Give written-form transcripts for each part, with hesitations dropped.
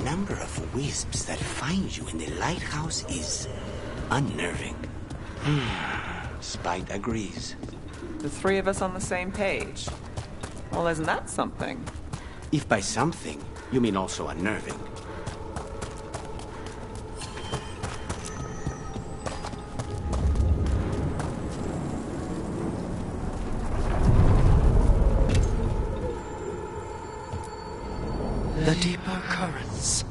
number of wisps that find you in the lighthouse is unnerving. Spite agrees. The three of us on the same page. Well, isn't that something? If by something, you mean also unnerving. The deeper currents.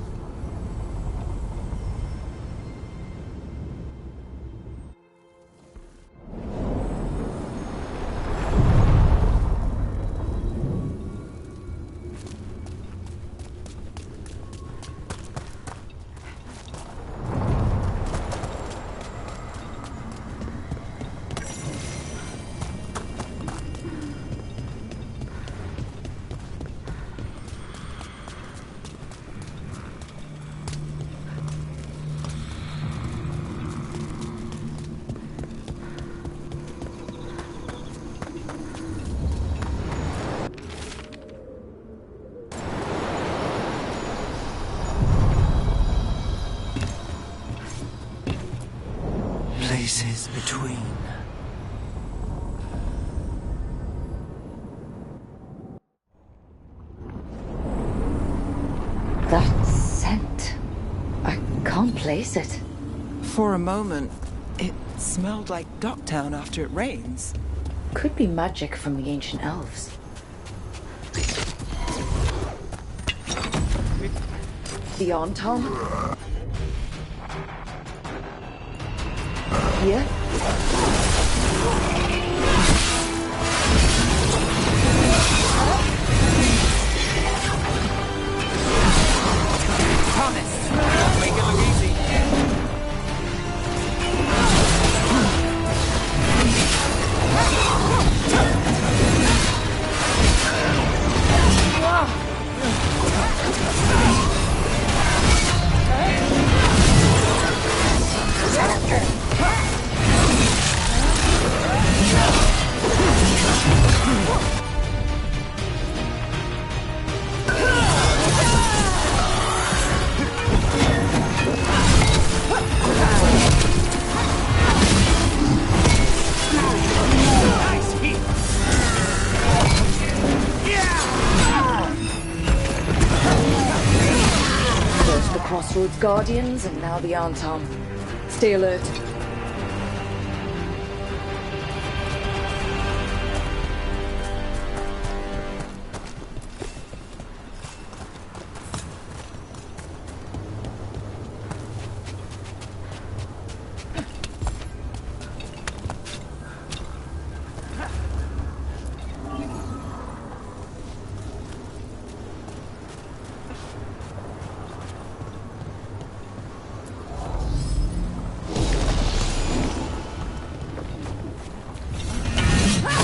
Places between. That scent. I can't place it. For a moment, it smelled like Docktown after it rains. Could be magic from the ancient elves. The Anton? Here? Promise! Don't make it look easy. Crossroads Guardians, and now the Anton. Stay alert.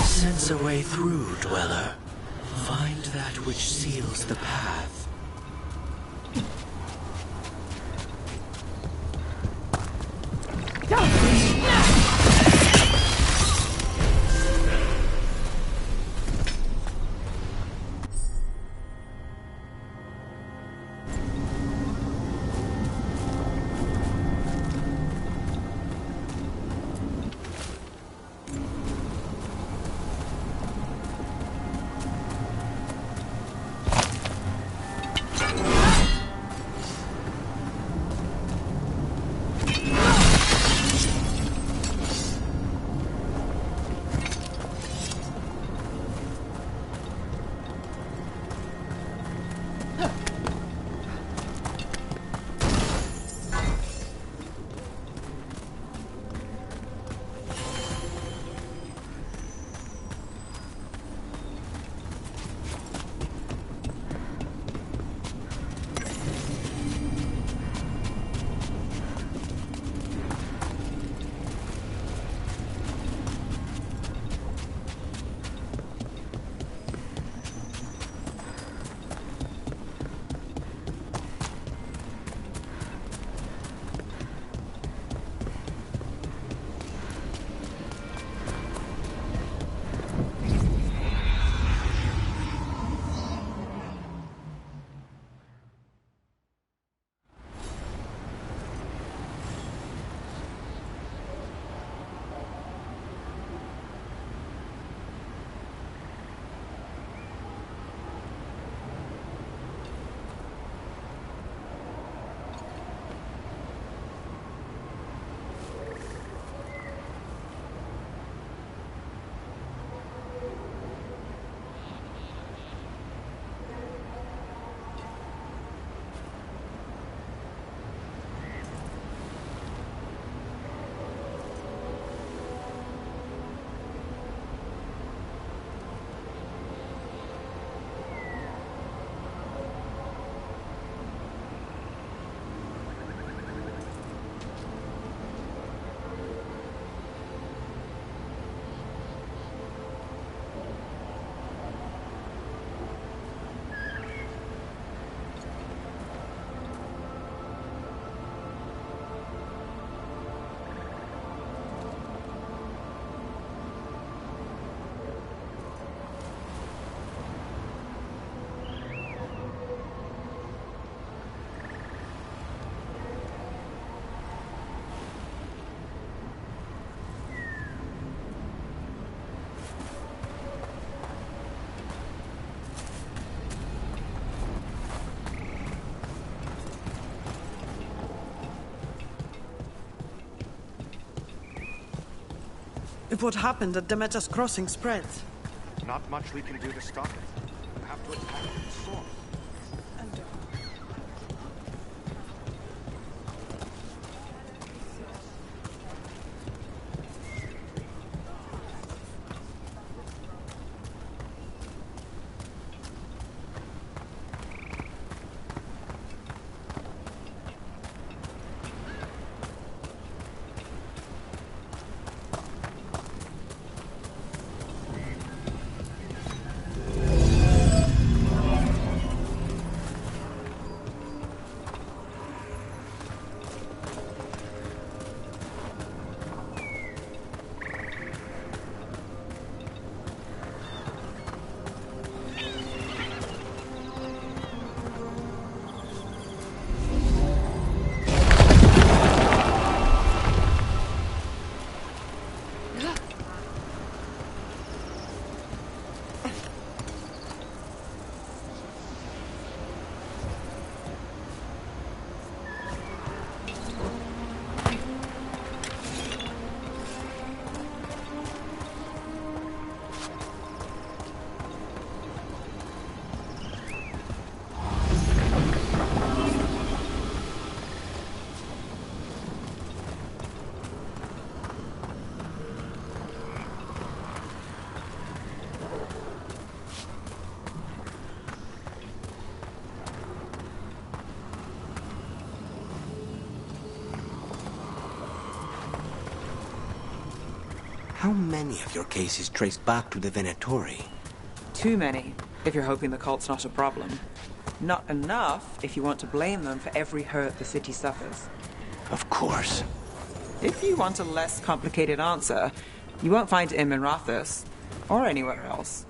Sense a way through, Dweller. Find that which seals the path. If what happened at Demeter's Crossing spreads. Not much we can do to stop it. We'll have to attack it with swords. How many of your cases trace back to the Venatori? Too many, if you're hoping the cult's not a problem. Not enough if you want to blame them for every hurt the city suffers. Of course. If you want a less complicated answer, you won't find it in Minrathous, or anywhere else.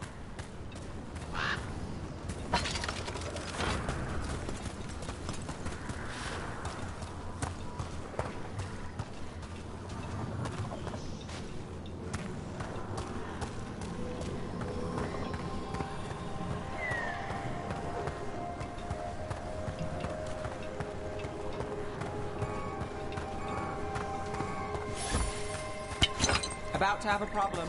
About to have a problem.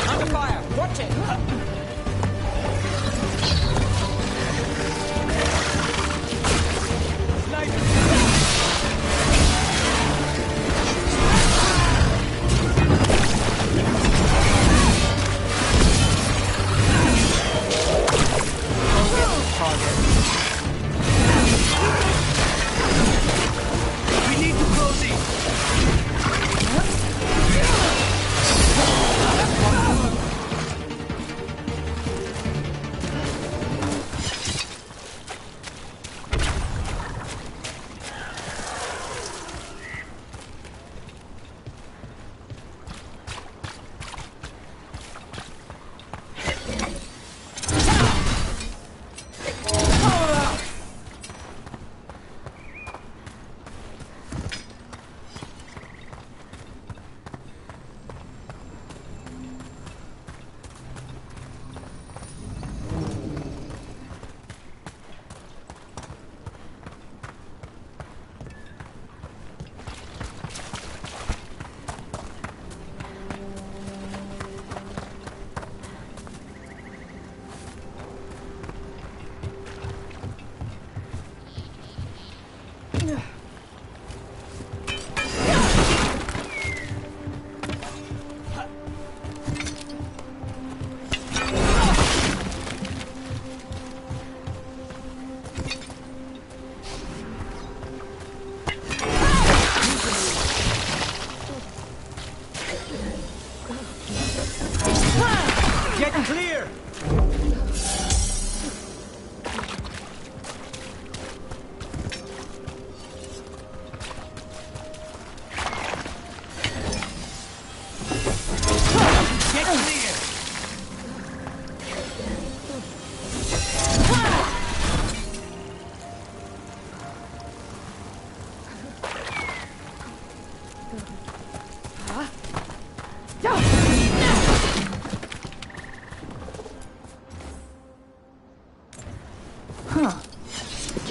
Under fire! Watch it! We need to close it!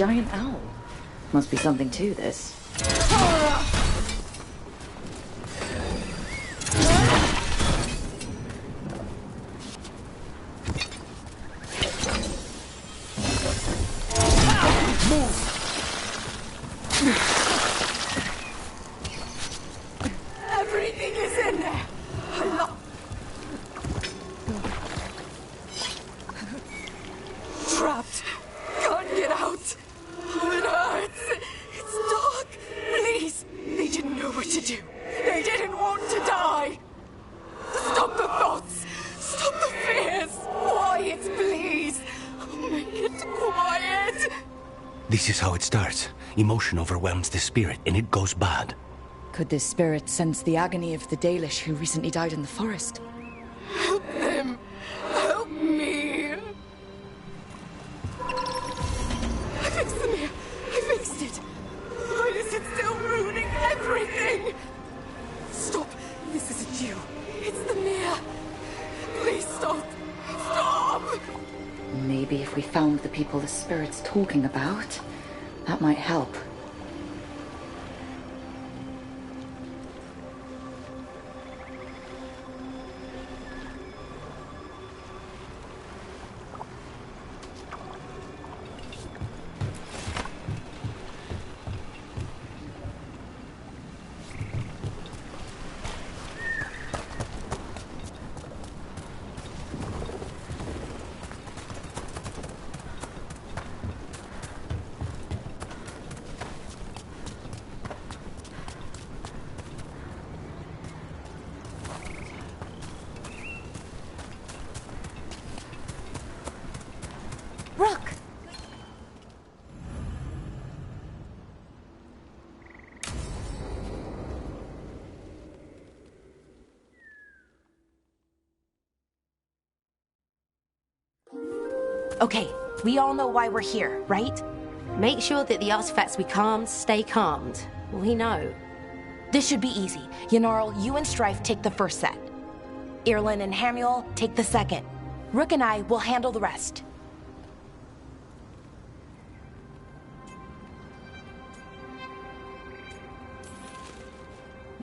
giant owl. Must be something to this. Everything is in there. Trapped. Can't get out. Oh, it hurts. It's dark. Please. They didn't know what to do. They didn't want to die. Stop the thoughts. Stop the fears. Quiet, please. Make it quiet. This is how it starts. Emotion overwhelms the spirit, and it goes bad. Could this spirit sense the agony of the Dalish who recently died in the forest? Help them. Help me. I fixed the mirror. I fixed it. Why is it still ruining everything? Stop. This isn't you. It's the mirror. Please stop. Stop. Maybe if we found the people the spirit's talking about, that might help. Rook! Okay, we all know why we're here, right? Make sure that the artifacts we calmed stay calmed. We know. This should be easy. Yanarl, you and Strife take the first set. Irlin and Hamuel take the second. Rook and I will handle the rest.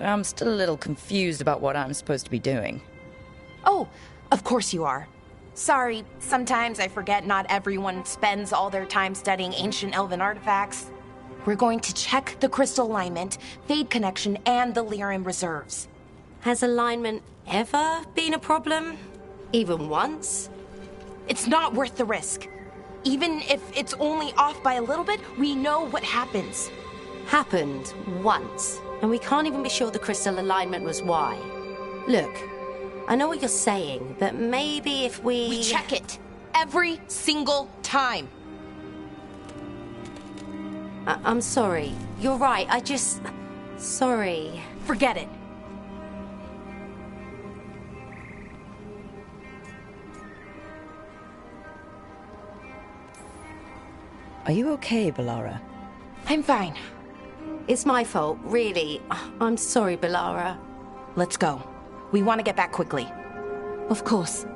I'm still a little confused about what I'm supposed to be doing. Oh, of course you are. Sorry, sometimes I forget not everyone spends all their time studying ancient elven artifacts. We're going to check the crystal alignment, fade connection, and the Lyran reserves. Has alignment ever been a problem? Even once? It's not worth the risk. Even if it's only off by a little bit, we know what happens. Happened once, and we can't even be sure the crystal alignment was why. Look, I know what you're saying, but maybe if We check it every single time. I'm sorry. You're right, Sorry. Forget it. Are you okay, Balara? I'm fine. It's my fault, really. I'm sorry, Balara. Let's go. We want to get back quickly. Of course.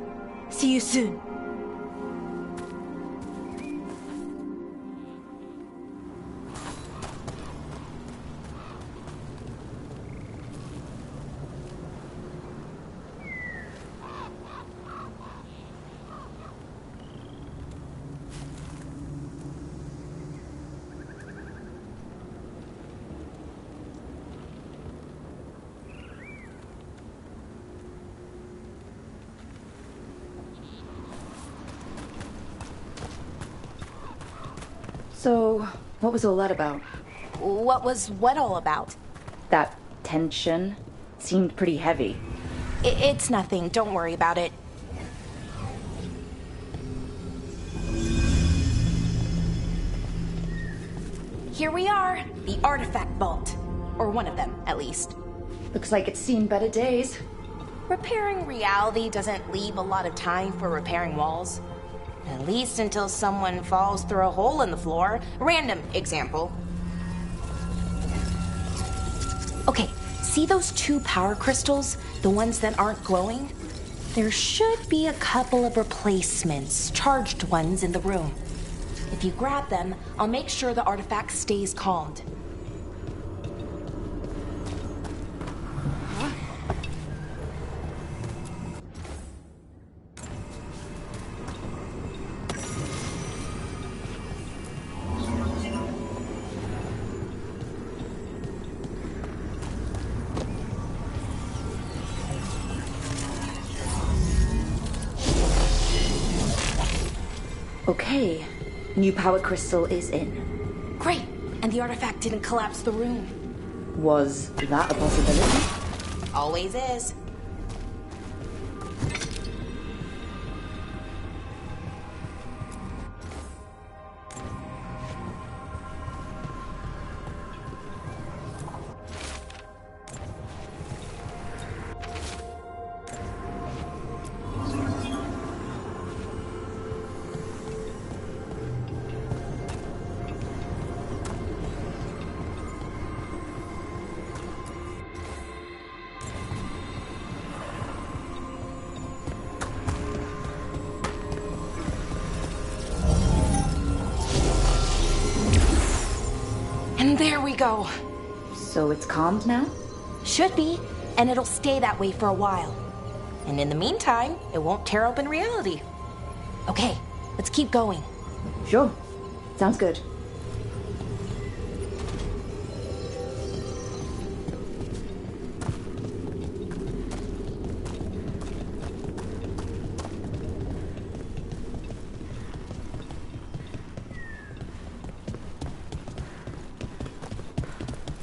See you soon. So, what was all that about? What was what all about? That tension seemed pretty heavy. It's nothing. Don't worry about it. Here we are, the artifact vault. Or one of them, at least. Looks like it's seen better days. Repairing reality doesn't leave a lot of time for repairing walls. At least until someone falls through a hole in the floor. Random example. Okay, see those two power crystals? The ones that aren't glowing? There should be a couple of replacements, charged ones in the room. If you grab them, I'll make sure the artifact stays calmed. Okay, new power crystal is in. Great! And the artifact didn't collapse the room. Was that a possibility? Always is. And there we go. So it's calmed now? Should be, and it'll stay that way for a while. And in the meantime, it won't tear open reality. Okay, let's keep going. Sure. Sounds good.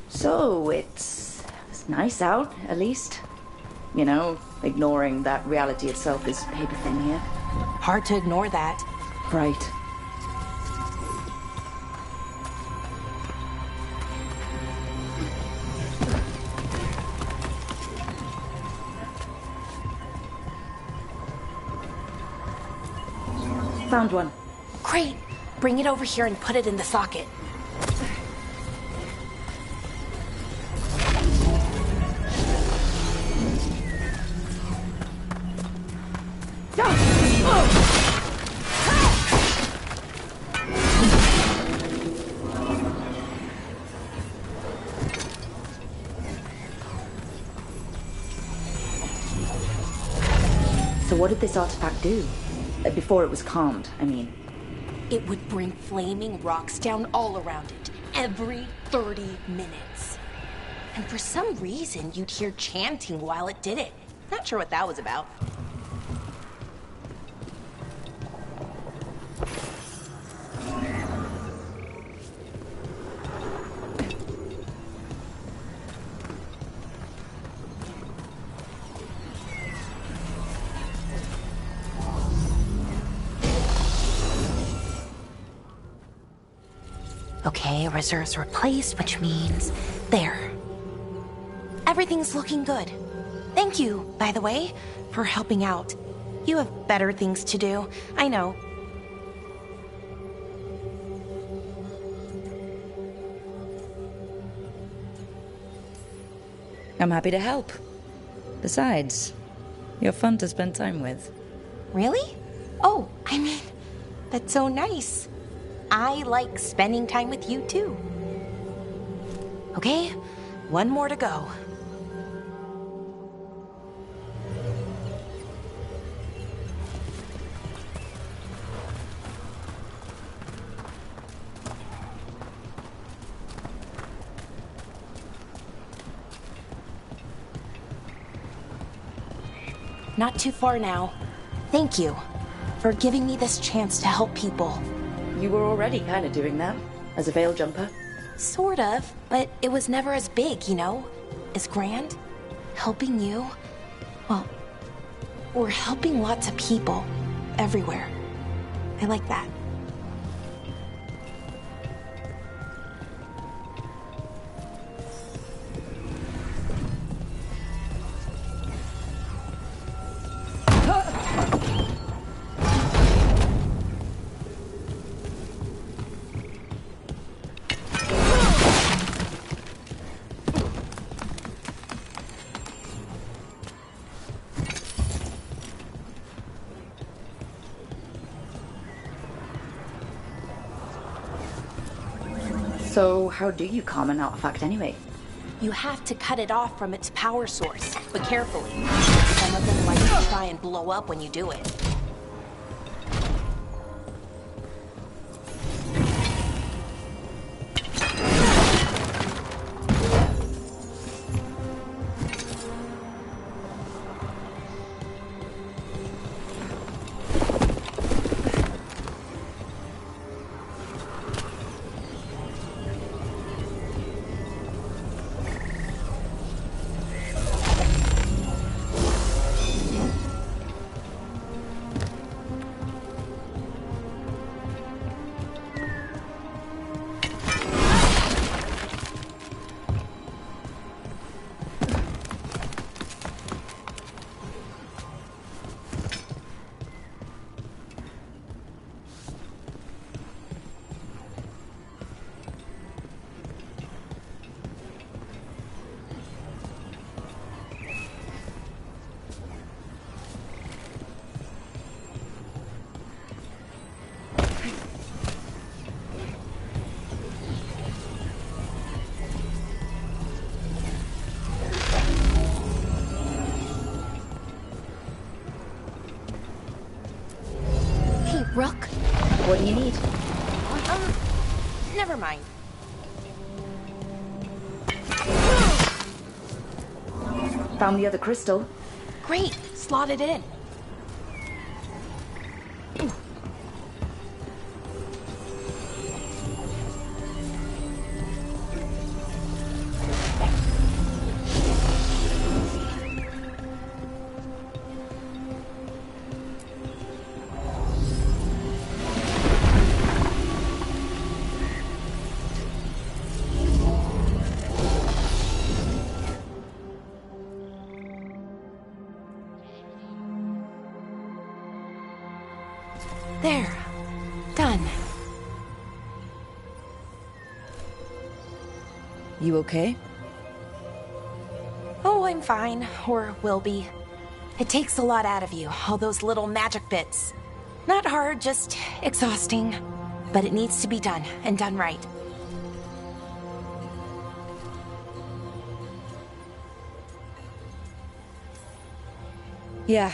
So, it's nice out, at least. You know, ignoring that reality itself is paper thin here. Hard to ignore that. Right. Found one. Great! Bring it over here and put it in the socket. So what did this artifact do? Before it was calmed, I mean. It would bring flaming rocks down all around it, every 30 minutes. And for some reason, you'd hear chanting while it did it. Not sure what that was about. Okay, reserves replaced, which means there. Everything's looking good. Thank you, by the way, for helping out. You have better things to do, I know. I'm happy to help. Besides, you're fun to spend time with. Really? Oh, I mean, that's so nice. I like spending time with you, too. Okay, one more to go. Not too far now. Thank you for giving me this chance to help people. You were already kind of doing that, as a veil jumper. Sort of, but it was never as big, you know? As grand. Helping you. Well, we're helping lots of people. Everywhere. I like that. So how do you calm an artifact anyway? You have to cut it off from its power source, but carefully. Some of them like to try and blow up when you do it. Rook? What do you need? Never mind. Found the other crystal. Great, slot it in. There. Done. You okay? Oh, I'm fine. Or will be. It takes a lot out of you, all those little magic bits. Not hard, just exhausting. But it needs to be done, and done right. Yeah.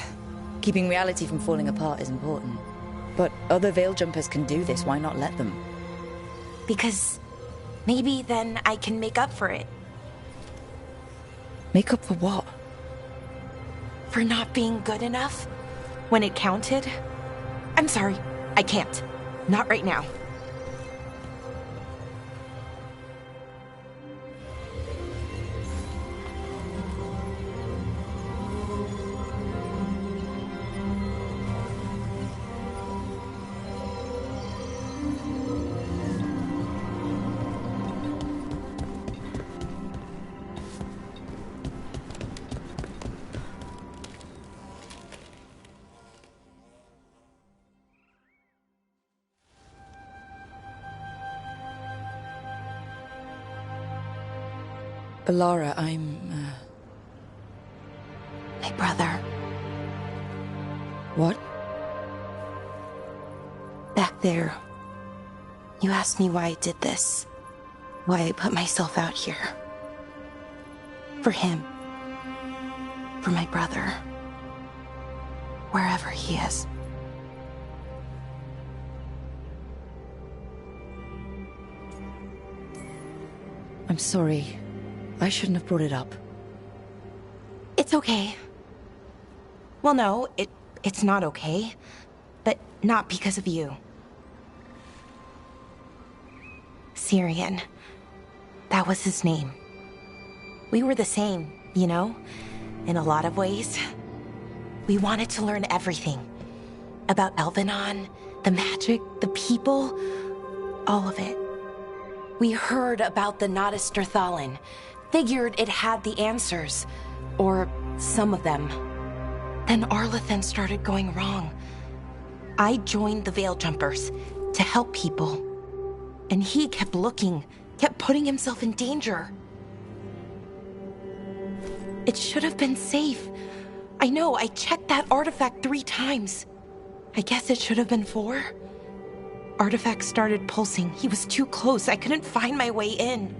Keeping reality from falling apart is important. But other Veil Jumpers can do this, why not let them? Because maybe then I can make up for it. Make up for what? For not being good enough when it counted. I'm sorry, I can't. Not right now. Alara, I'm, My brother. What? Back there. You asked me why I did this. Why I put myself out here. For him. For my brother. Wherever he is. I'm sorry. I shouldn't have brought it up. It's okay. Well, no, it's not okay. But not because of you. Syrian. That was his name. We were the same, you know? In a lot of ways. We wanted to learn everything. About Elvenon, the magic, the people, all of it. We heard about the Notisterthalin. Figured it had the answers. Or some of them. Then Arlathan started going wrong. I joined the Veil Jumpers to help people. And he kept looking, kept putting himself in danger. It should have been safe. I know, I checked that artifact 3 times. I guess it should have been 4. artifact started pulsing. He was too close. I couldn't find my way in.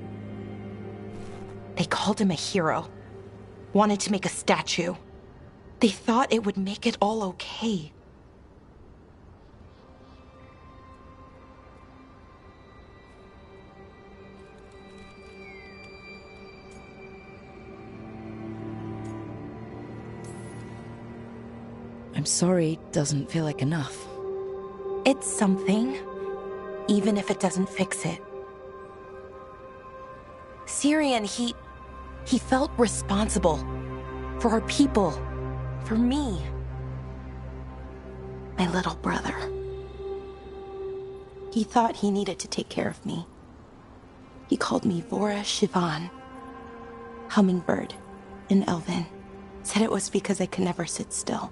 They called him a hero. Wanted to make a statue. They thought it would make it all okay. I'm sorry, doesn't feel like enough. It's something, even if it doesn't fix it. Syrian, he felt responsible for our people, for me, my little brother. He thought he needed to take care of me. He called me Vora Shivan, hummingbird in Elven. Said it was because I could never sit still.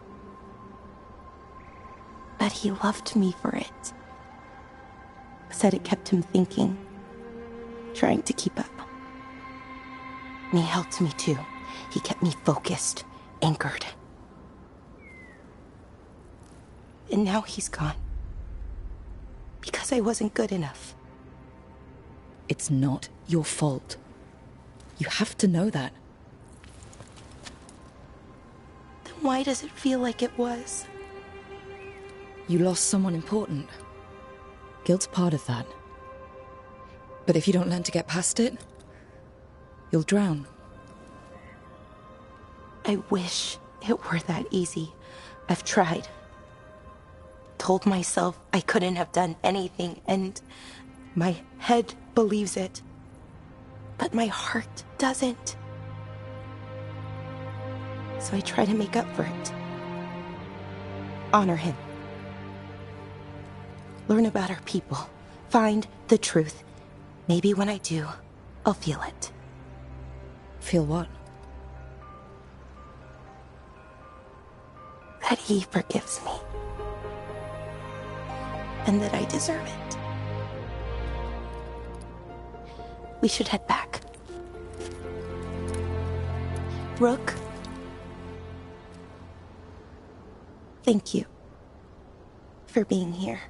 But he loved me for it. Said it kept him thinking, trying to keep up. And he helped me too. He kept me focused, anchored. And now he's gone. Because I wasn't good enough. It's not your fault. You have to know that. Then why does it feel like it was? You lost someone important. Guilt's part of that. But if you don't learn to get past it, you'll drown. I wish it were that easy. I've tried. Told myself I couldn't have done anything, and my head believes it. But my heart doesn't. So I try to make up for it. Honor him. Learn about our people. Find the truth. Maybe when I do, I'll feel it. Feel what? That he forgives me. And that I deserve it. We should head back. Rook. Thank you for being here.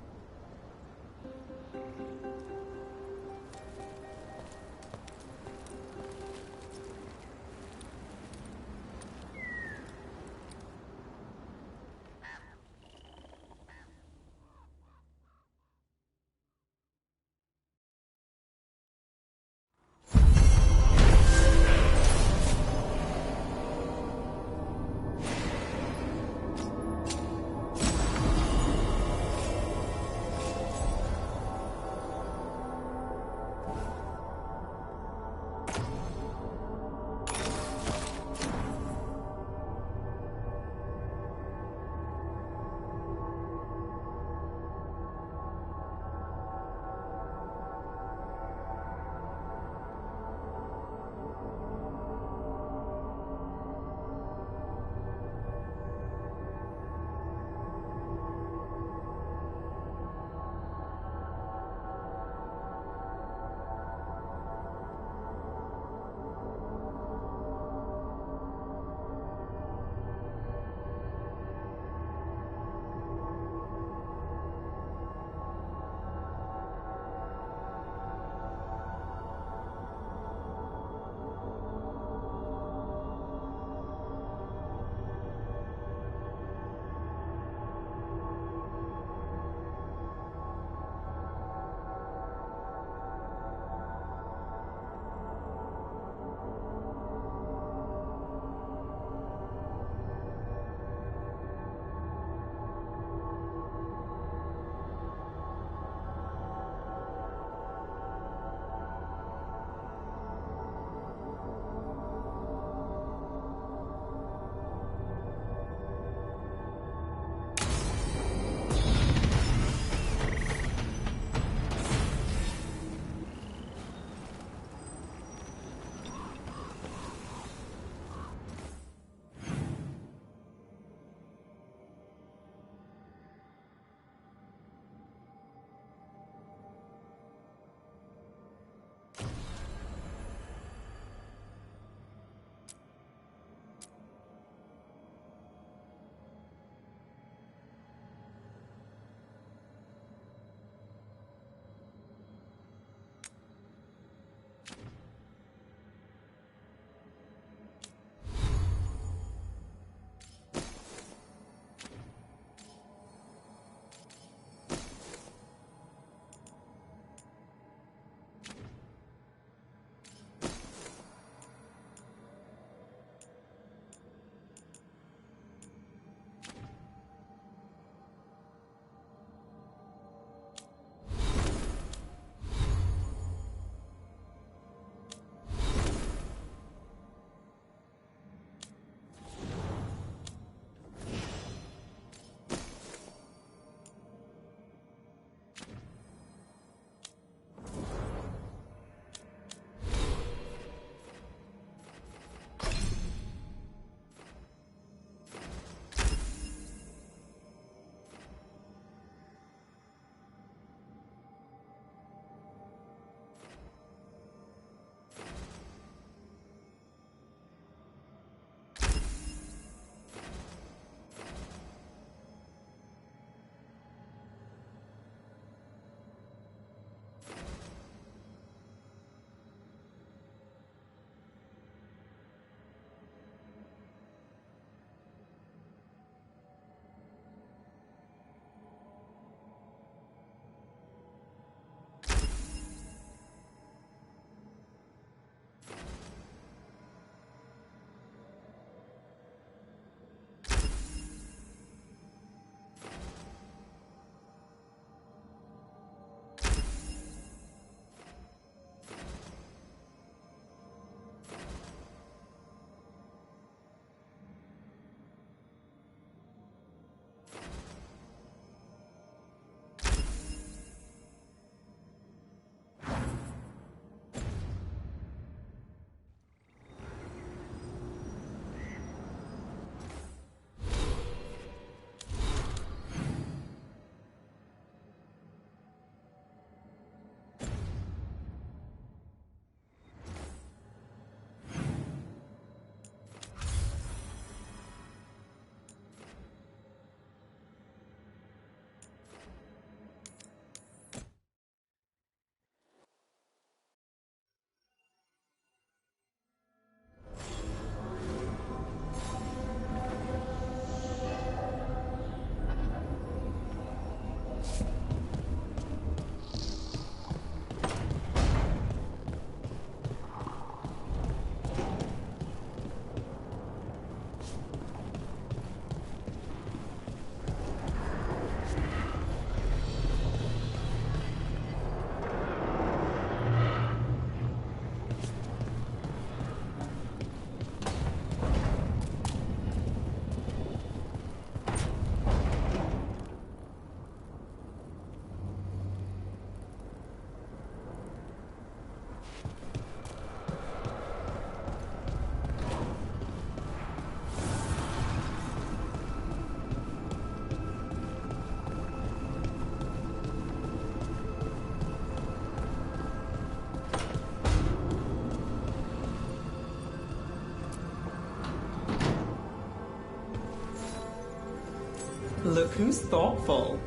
Look who's thoughtful.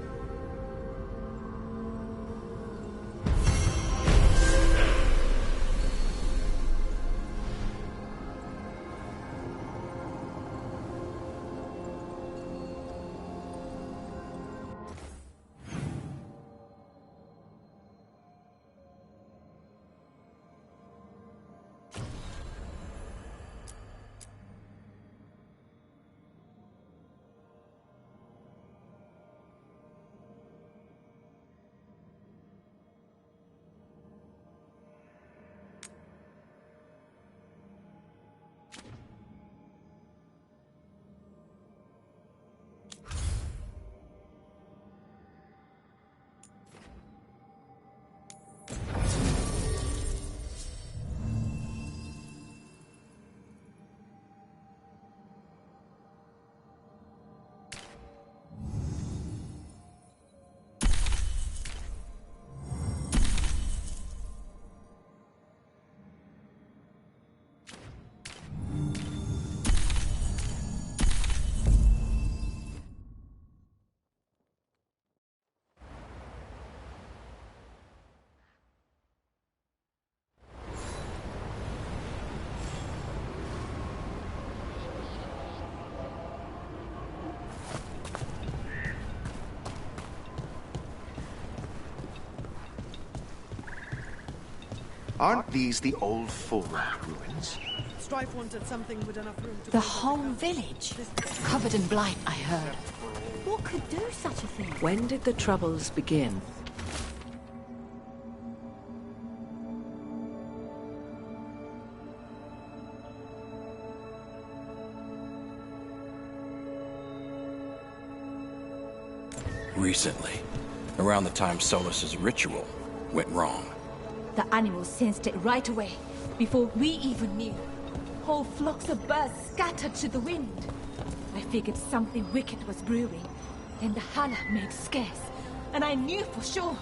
Aren't these the old Fullrock ruins? Strife wanted something with enough room to... The whole village? Covered in blight, I heard. What could do such a thing? When did the Troubles begin? Recently. Around the time Solus's ritual went wrong. The animals sensed it right away, before we even knew. Whole flocks of birds scattered to the wind. I figured something wicked was brewing. Then the Hala made scarce, and I knew for sure.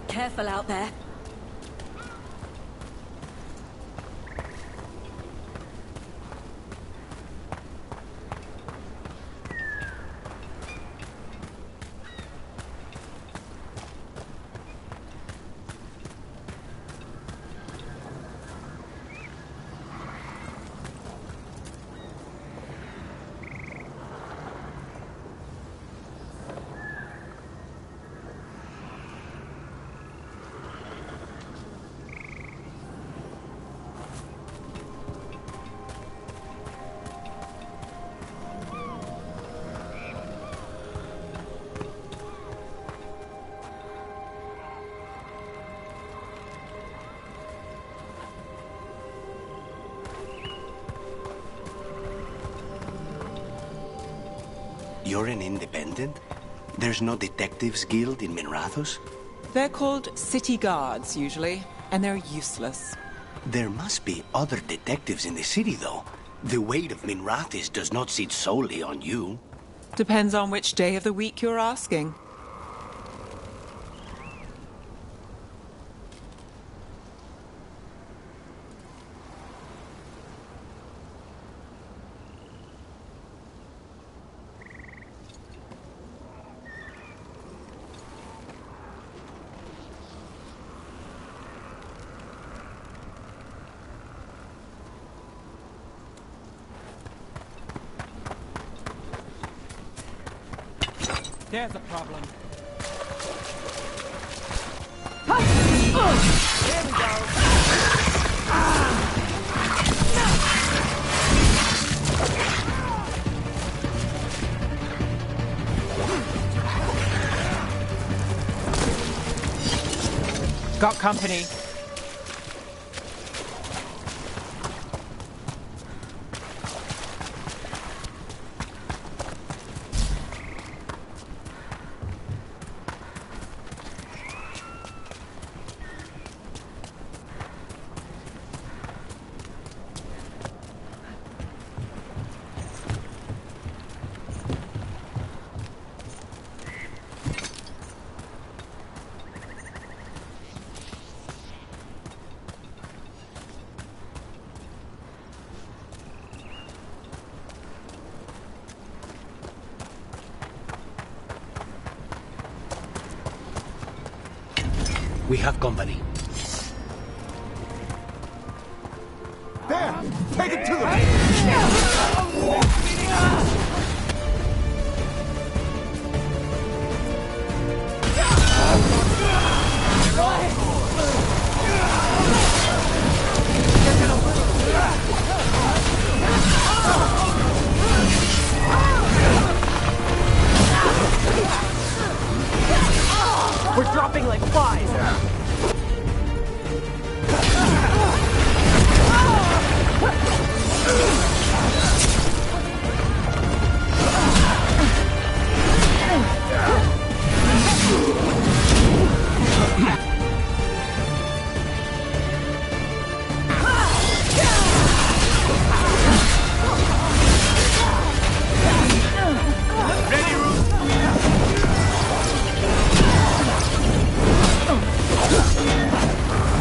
Careful out there. You're an independent? There's no detectives guild in Minrathous? They're called city guards, usually, and they're useless. There must be other detectives in the city, though. The weight of Minrathous does not sit solely on you. Depends on which day of the week you're asking. There's a problem. There we go. Got company. We have company. There! Take it to them! We're dropping like flies.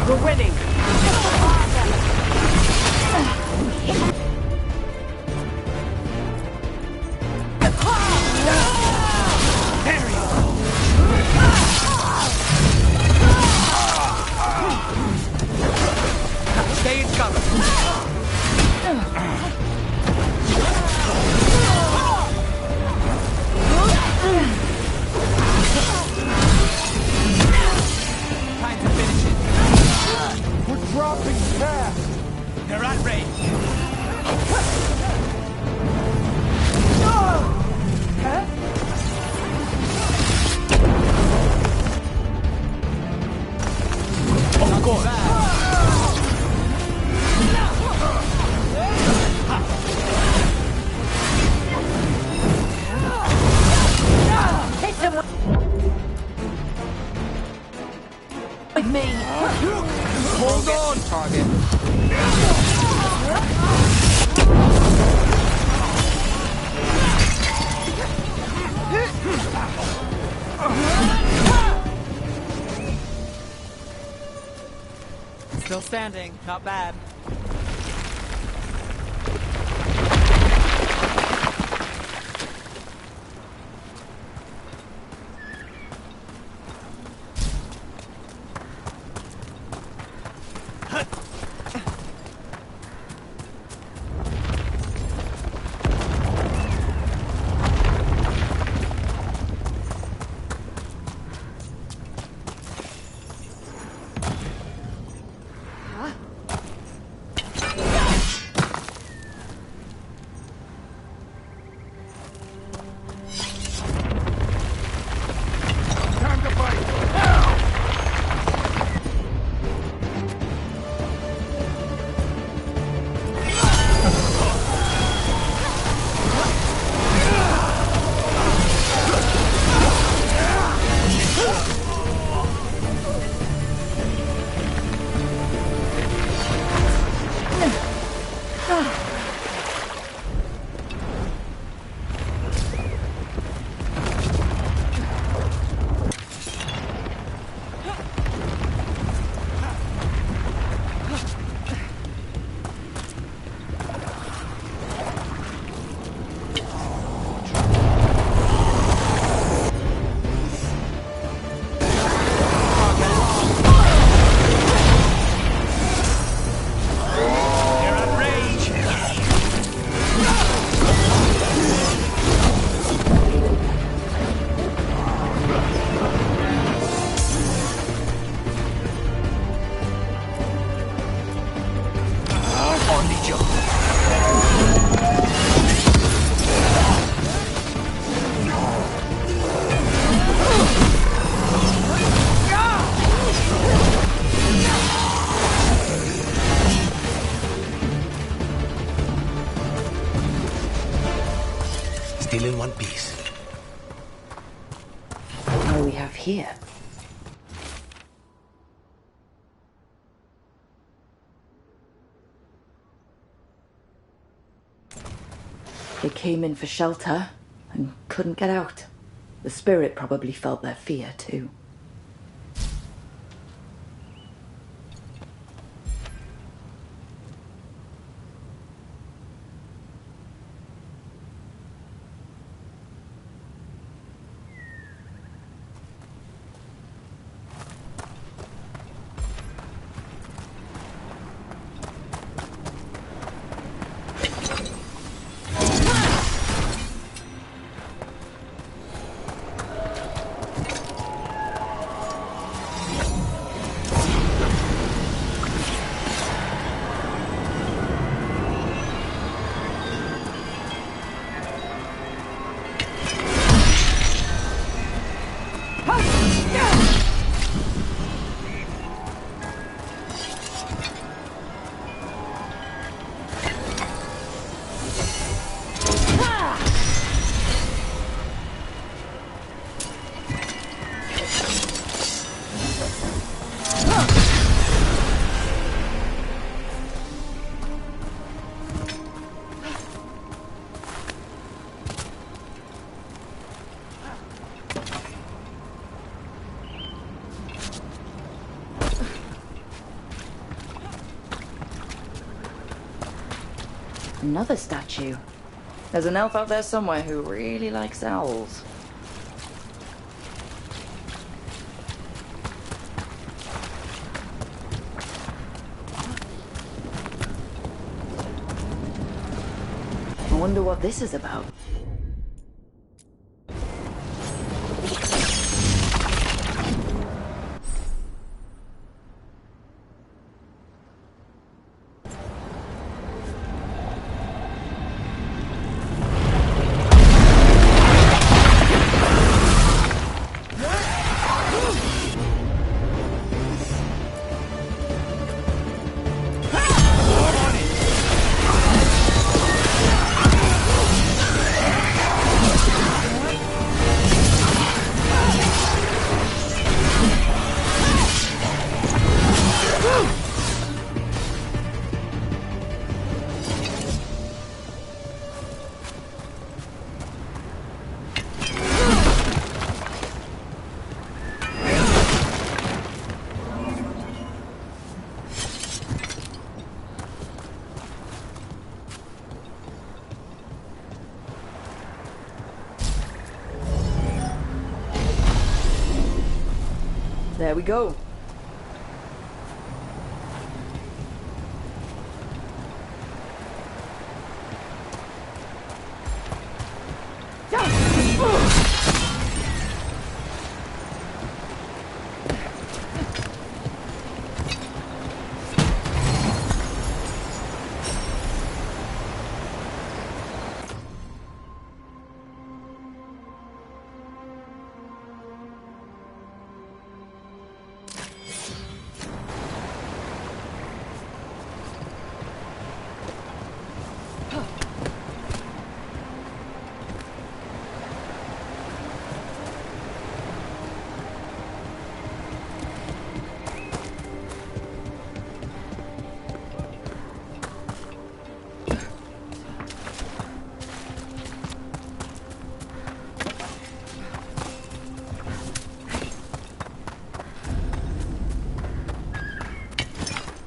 We're winning! Stay in cover. Time to finish it. We're dropping fast! They're at range. Of course. With me. Hold on, target. Still standing, not bad. Time to fight! Still in one piece. What do we have here? They came in for shelter and couldn't get out. The spirit probably felt their fear too. Another statue. There's an elf out there somewhere who really likes owls. I wonder what this is about. There we go.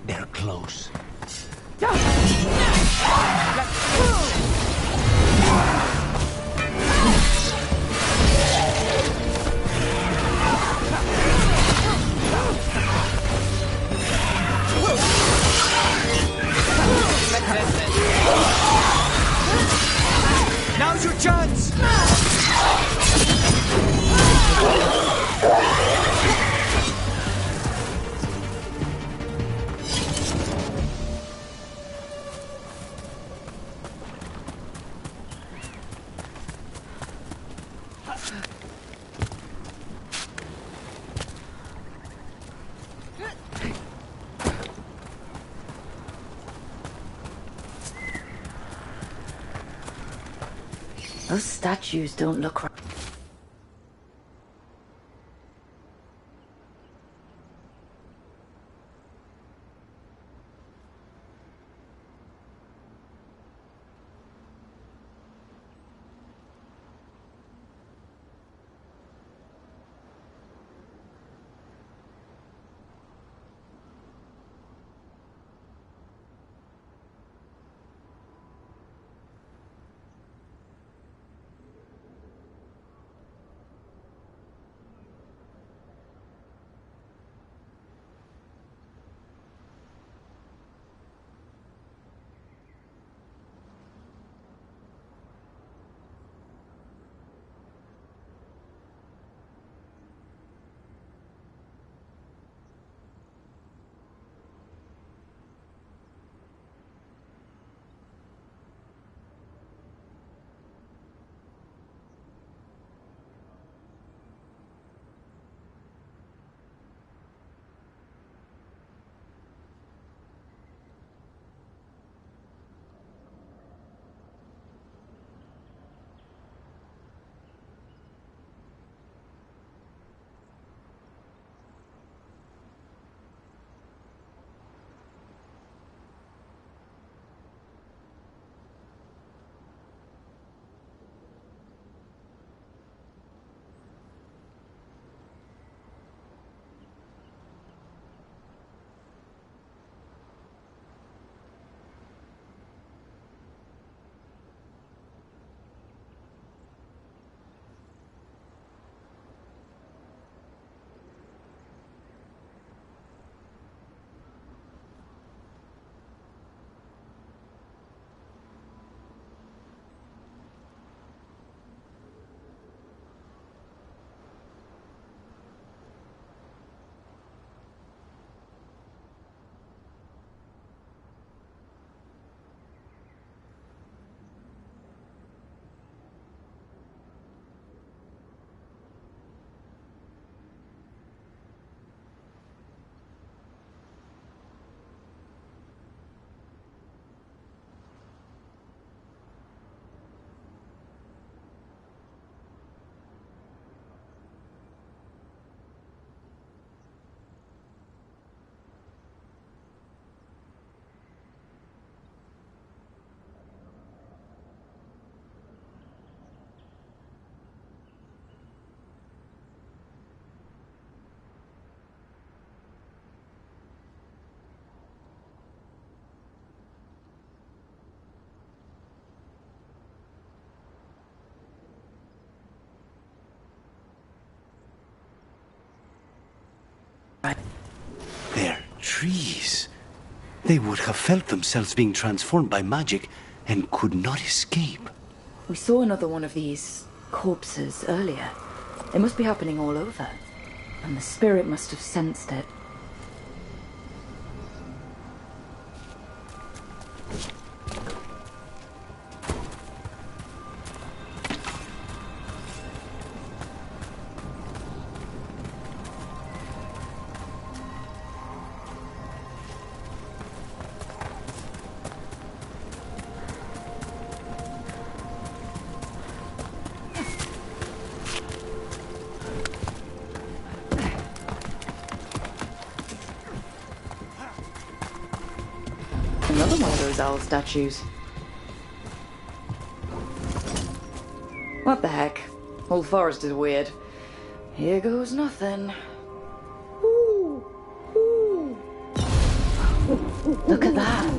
They're close. Now's your chance! Those statues don't look right. trees. They would have felt themselves being transformed by magic and could not escape. We saw another one of these corpses earlier. It must be happening all over. And the spirit must have sensed it. Another one of those owl statues. What the heck? Whole forest is weird. Here goes nothing. Ooh. Ooh. Look at that.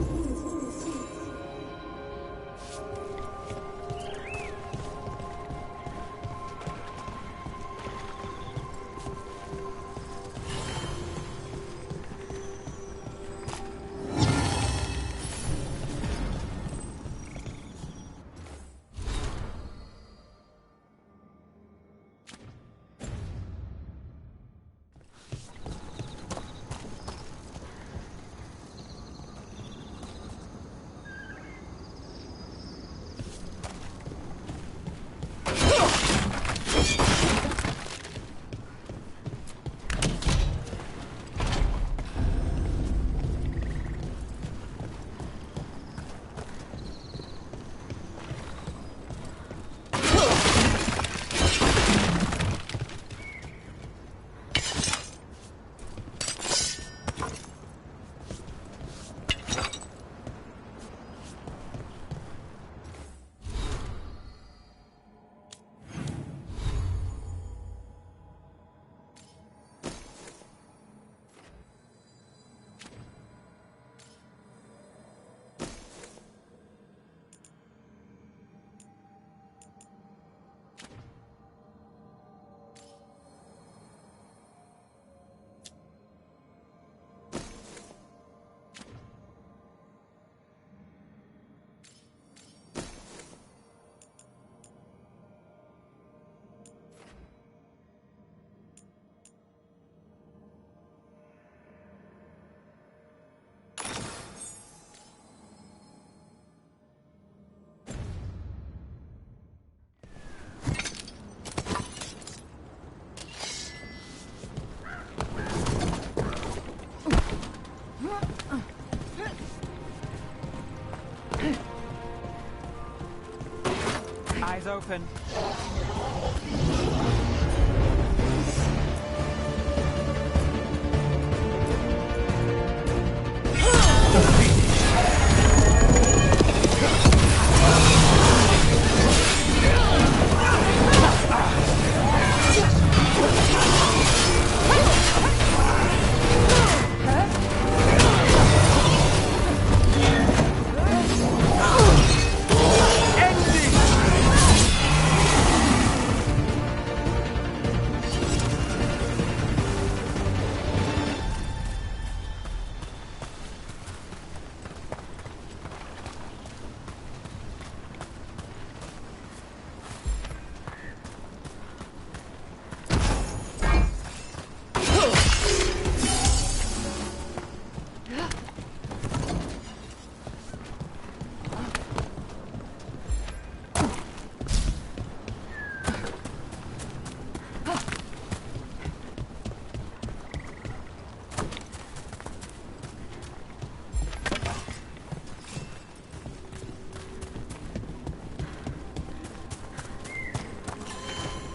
Eyes open.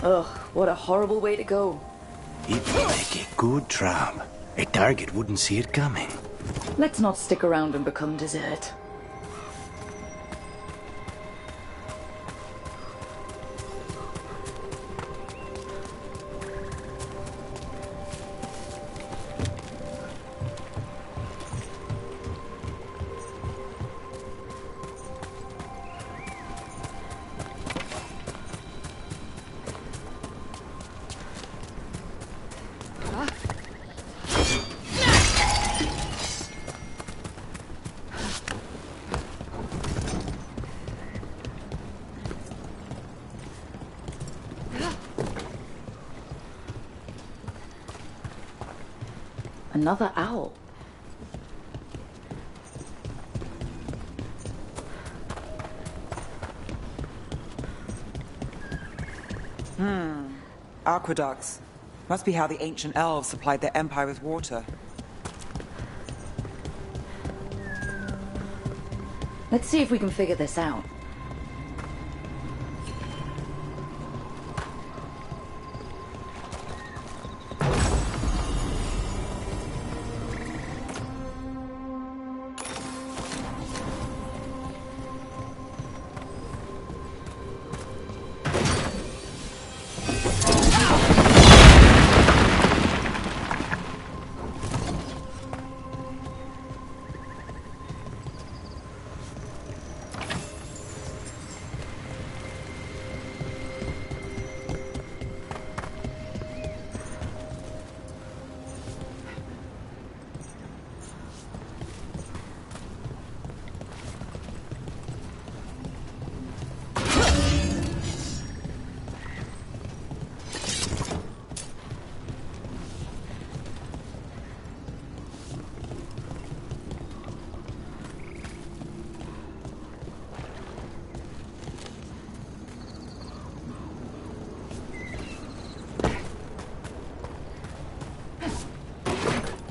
Ugh, what a horrible way to go. It would make a good trap. A target wouldn't see it coming. Let's not stick around and become dessert. Another owl. Aqueducts. Must be how the ancient elves supplied their empire with water. Let's see if we can figure this out.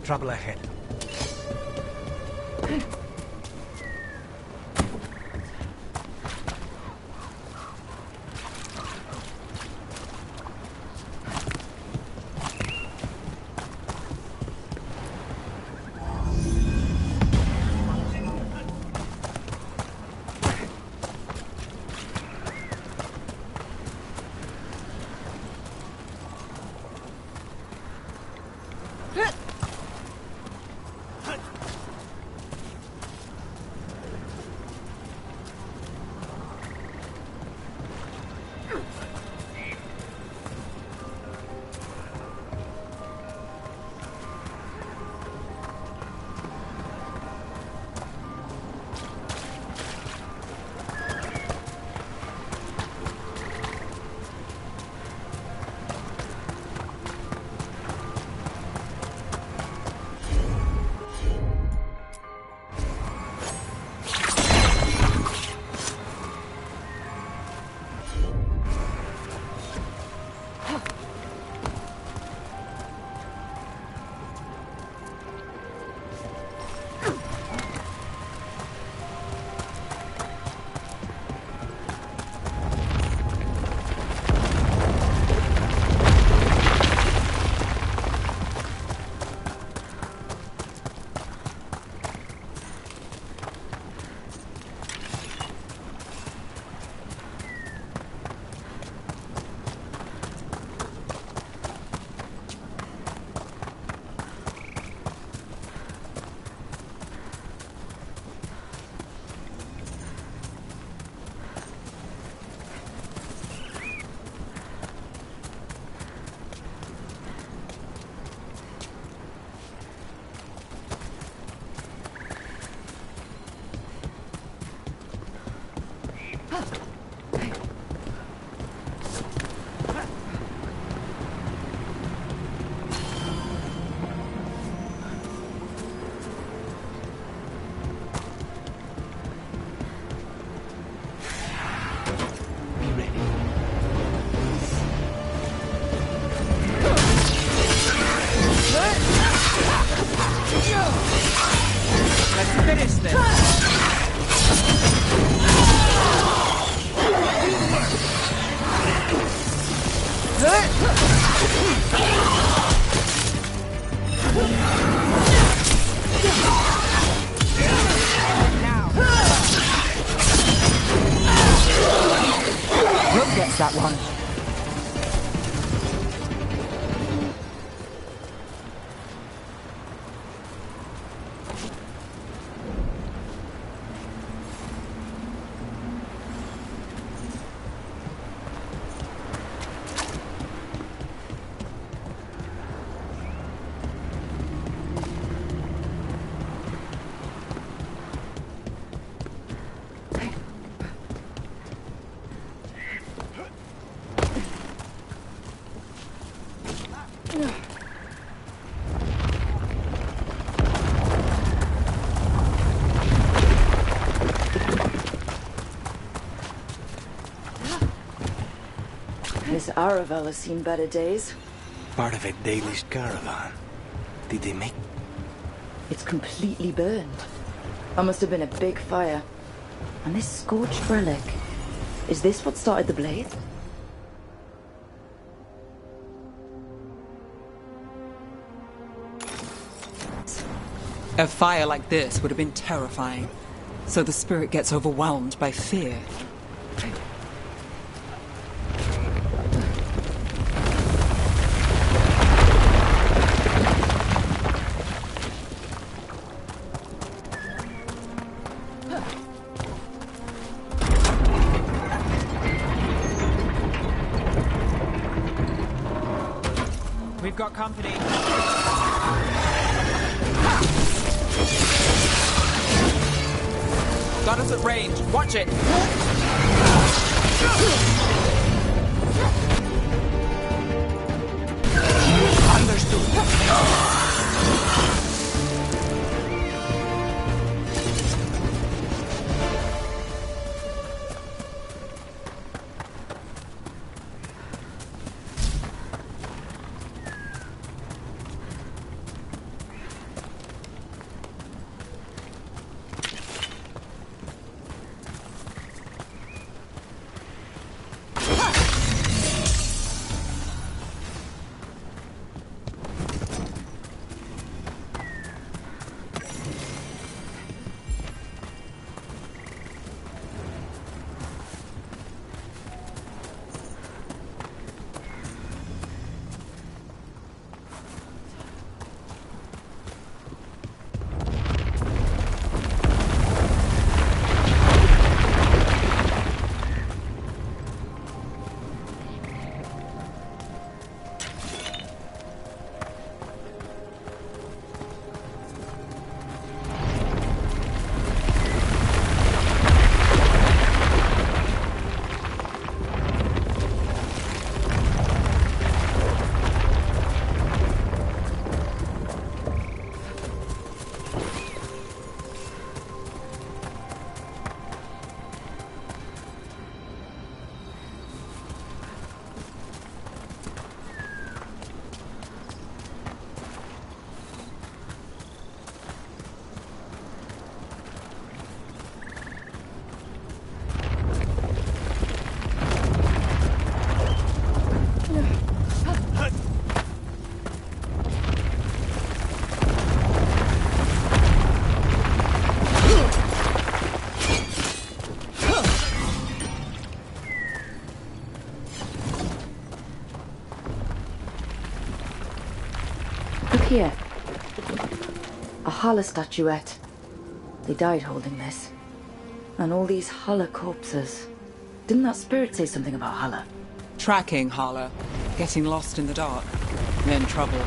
Trouble ahead. Gets that one. This Aravel has seen better days. Part of a Dalish caravan. Did they make... It's completely burned. That must have been a big fire. And this scorched relic. Is this what started the blaze? A fire like this would have been terrifying. So the spirit gets overwhelmed by fear. We've got company. Got us at range. Watch it. Understood. Here. A Hala statuette. They died holding this. And all these Hala corpses. Didn't that spirit say something about Hala? Tracking Hala. Getting lost in the dark. Then trouble.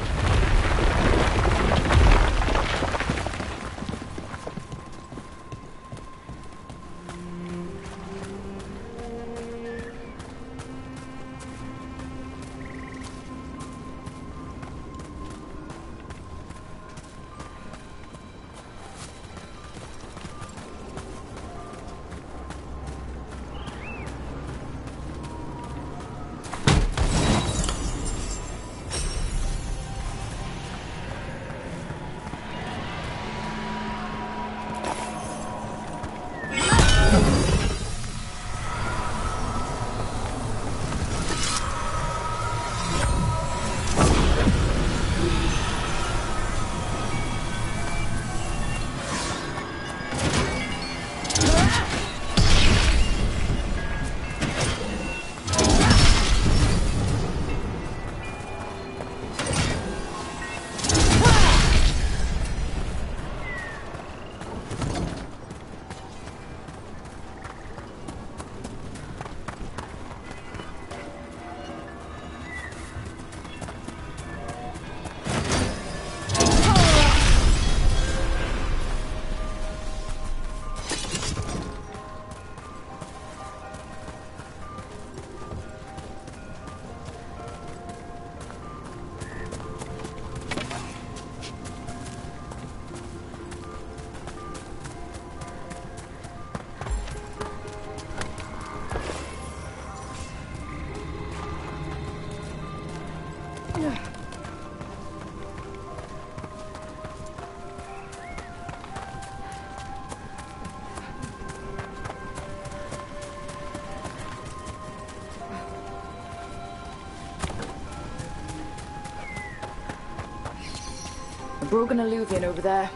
broken alluvian over there.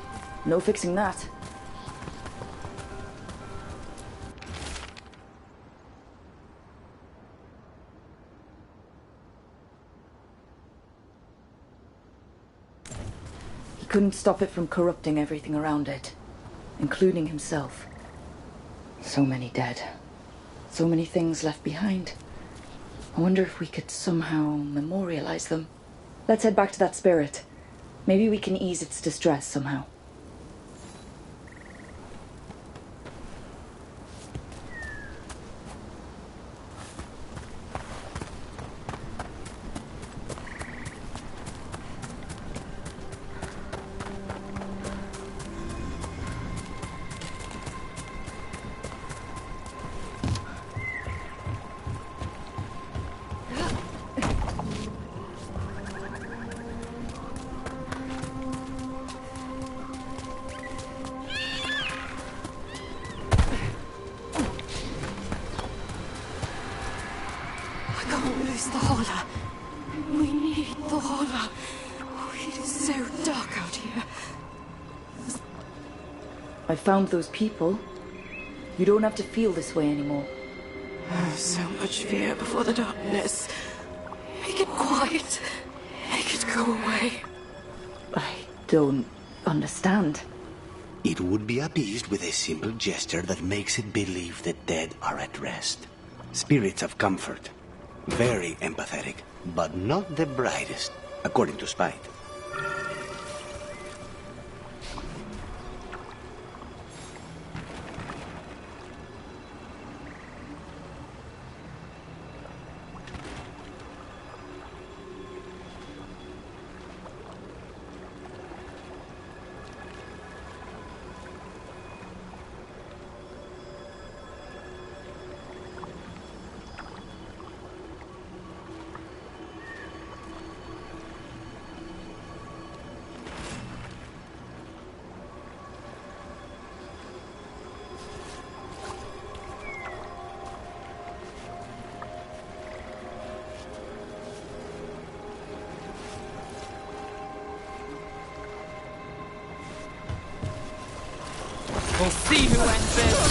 No fixing that. He couldn't stop it from corrupting everything around it, including himself. So many dead. So many things left behind. I wonder if we could somehow memorialize them. Let's head back to that spirit. Maybe we can ease its distress somehow. I found those people. You don't have to feel this way anymore. So much fear before the darkness. Make it quiet. Make it go away. I don't understand. It would be appeased with a simple gesture that makes it believe the dead are at rest. Spirits of comfort. Very empathetic, but not the brightest, according to Spite. We'll see who ends this.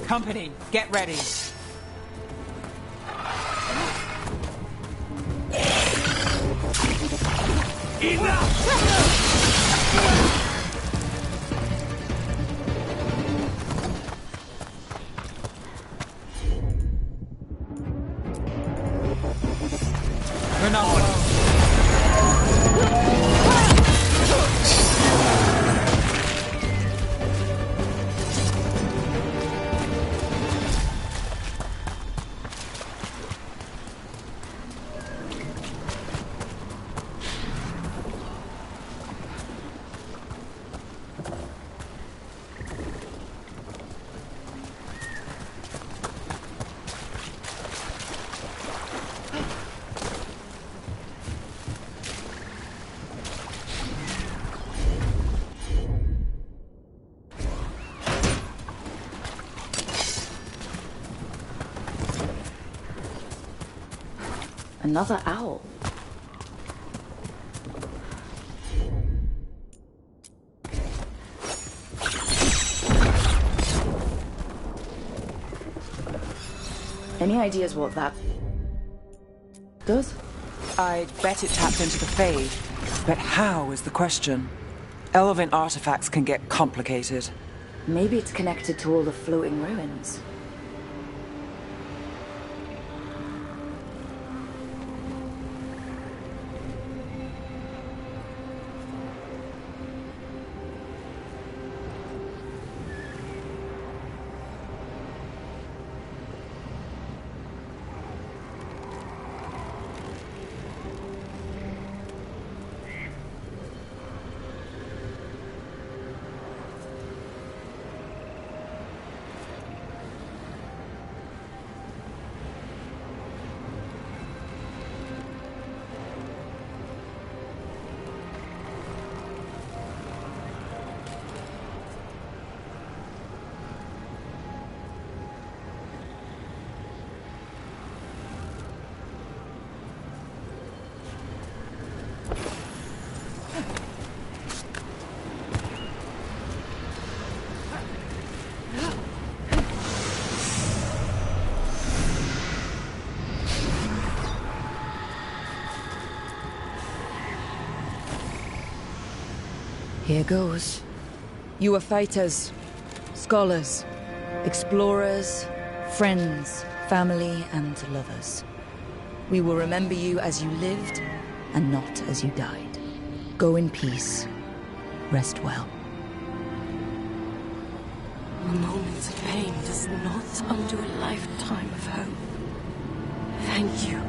Company, get ready. We're not alone. Another owl. Any ideas what that does? I'd bet it tapped into the Fade, but how is the question? Elven artifacts can get complicated. Maybe it's connected to all the floating ruins. Here goes. You were fighters, scholars, explorers, friends, family, and lovers. We will remember you as you lived, and not as you died. Go in peace. Rest well. A moment's pain does not undo a lifetime of hope. Thank you.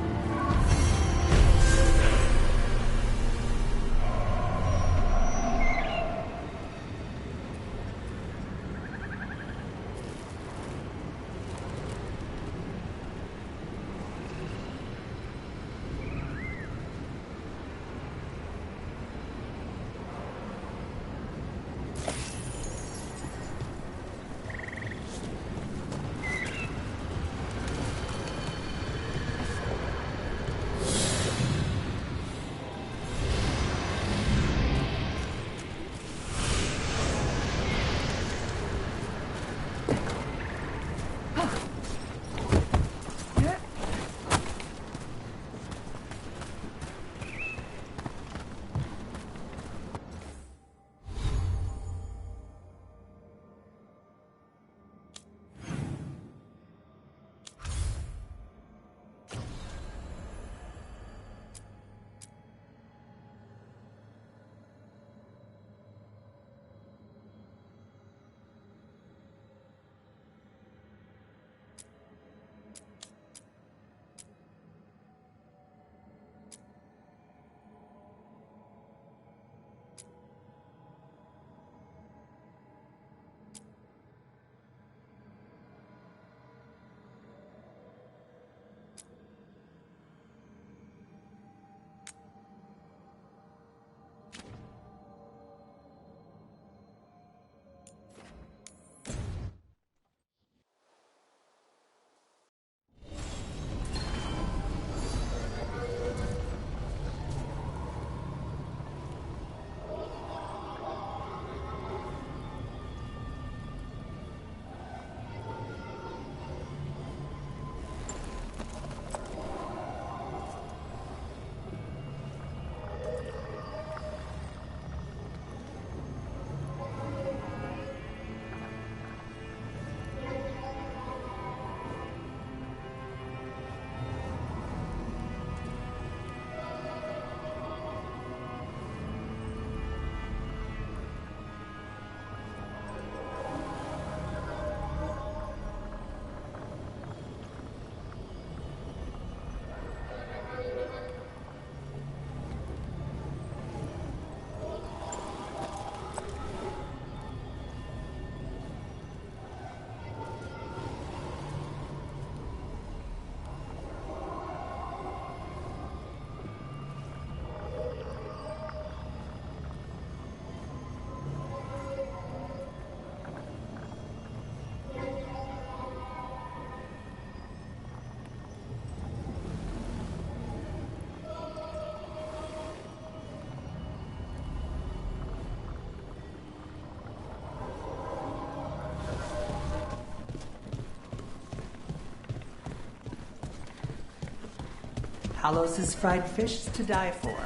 Talos' fried fish to die for.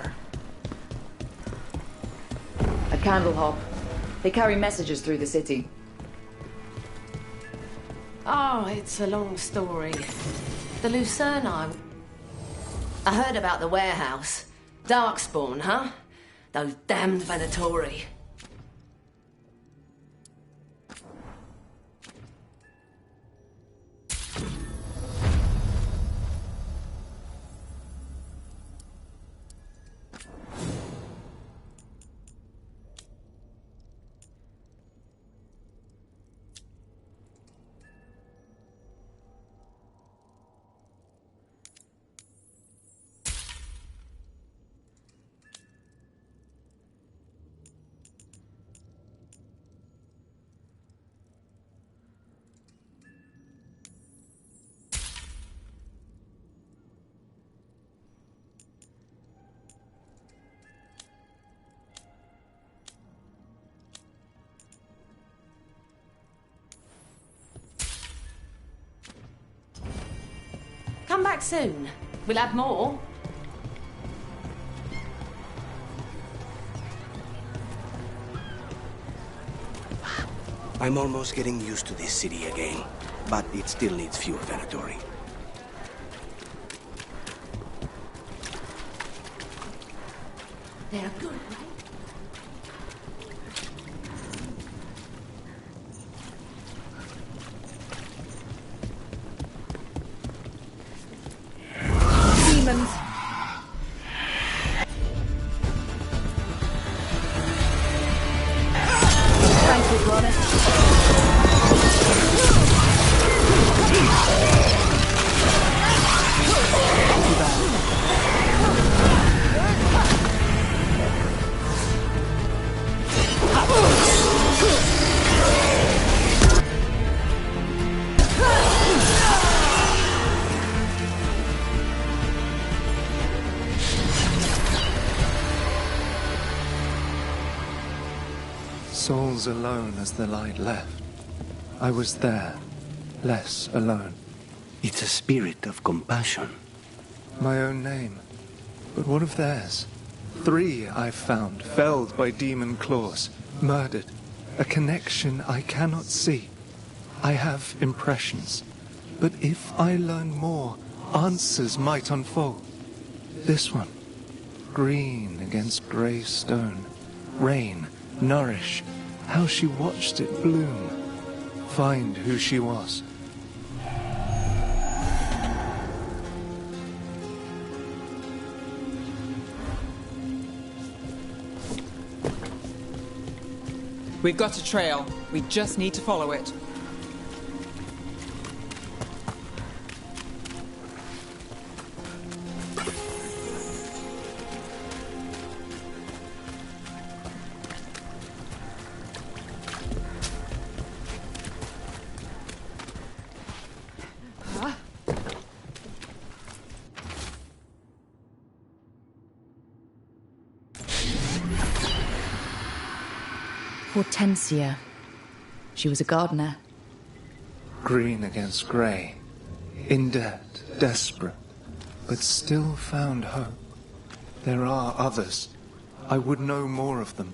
A candle hop. They carry messages through the city. Oh, it's a long story. The Lucerni. I heard about the warehouse. Darkspawn, huh? Those damned Venatori. Come back soon. We'll have more. I'm almost getting used to this city again, but it still needs fewer Venatori. They're good, right? Demons! Thank you, Granite. Souls alone as the light left. I was there, less alone. It's a spirit of compassion. My own name. But what of theirs? 3 I've found, felled by demon claws, murdered. A connection I cannot see. I have impressions. But if I learn more, answers might unfold. This one. Green against grey stone. Rain, nourish. How she watched it bloom. Find who she was. We've got a trail. We just need to follow it. Hortensia. She was a gardener. Green against grey. In debt, desperate, but still found hope. There are others. I would know more of them.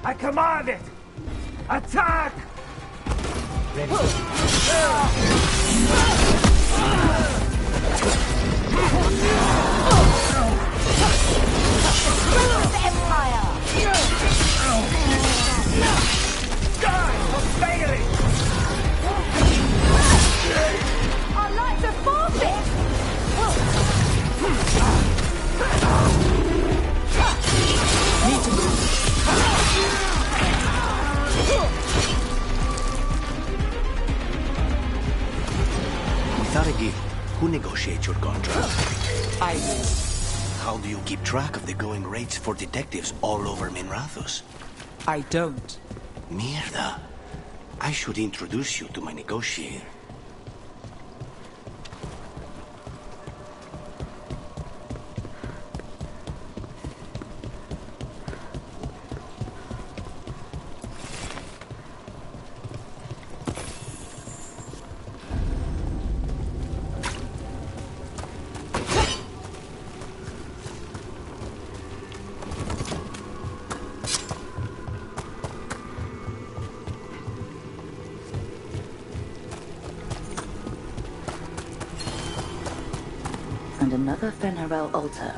I command it! Attack! The Empire! Die for failing! Our lives are forfeit! Need to move. Who negotiates your contract? I do. How do you keep track of the going rates for detectives all over Minrathous? I don't. Mierda. I should introduce you to my negotiator. And another Fenarel altar.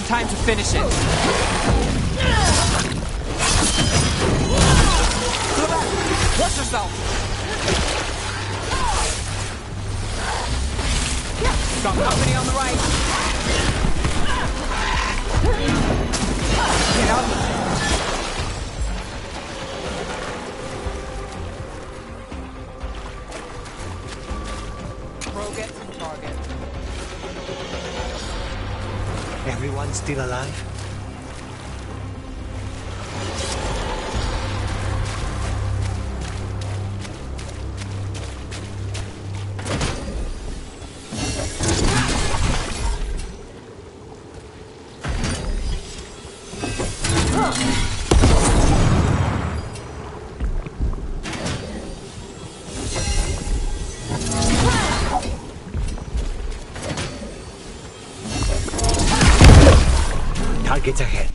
Time to finish it. Look back! Watch yourself! Got company on the right. Get out. Pro gets the target. Everyone still alive? Targets ahead.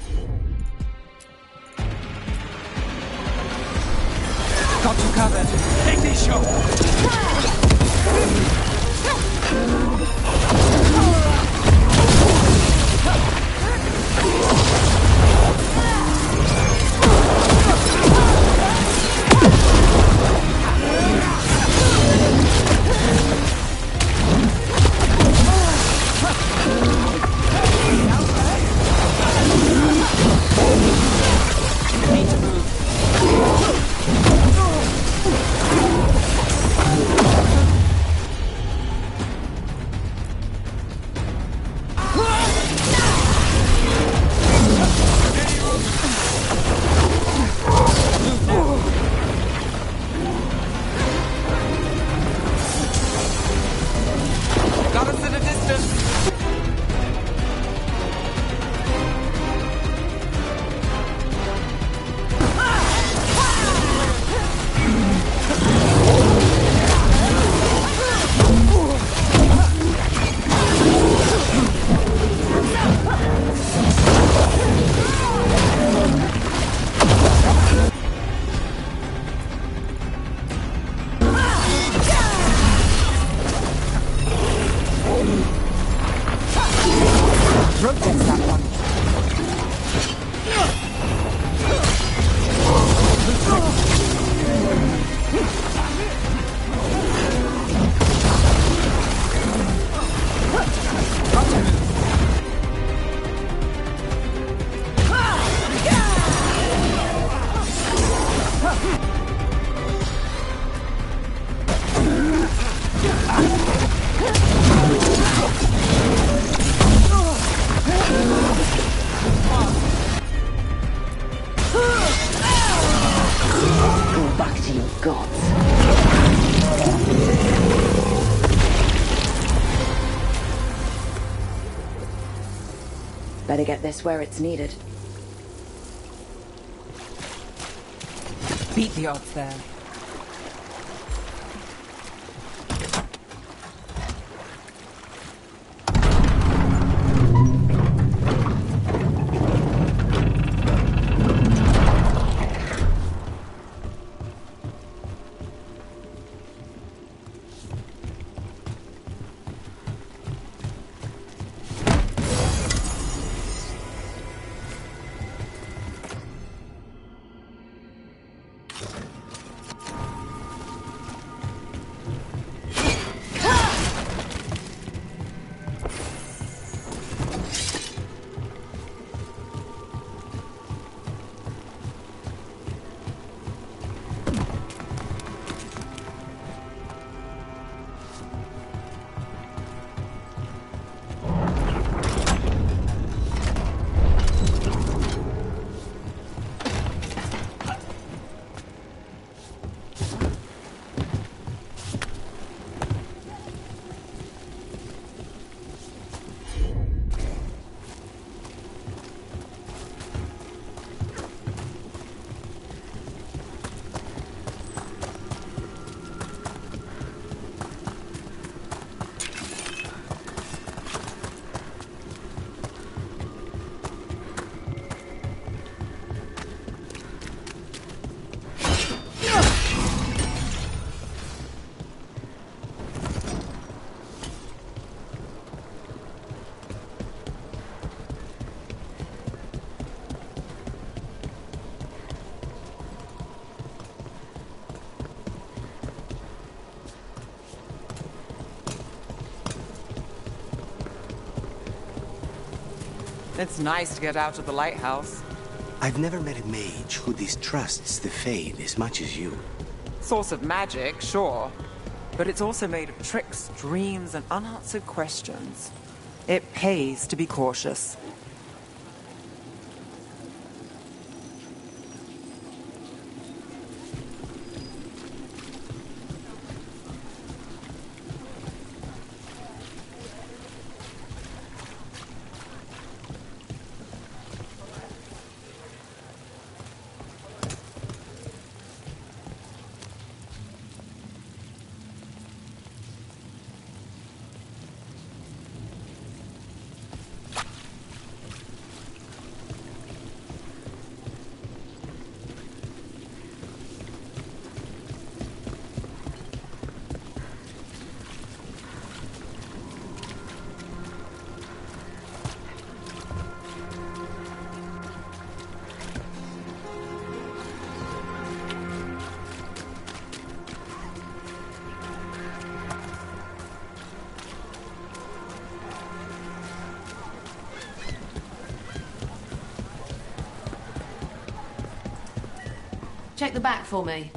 Got you covered. Take these shots. Got us at a distance. Rotates that one. Go back to your gods. Better get this where it's needed. Beat the odds there. It's nice to get out of the lighthouse. I've never met a mage who distrusts the Fade as much as you. Source of magic, sure. But it's also made of tricks, dreams, and unanswered questions. It pays to be cautious. check the back for me?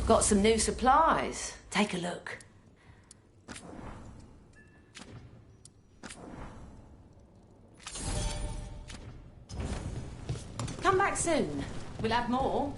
Got some new supplies. Take a look. Come back soon. We'll have more.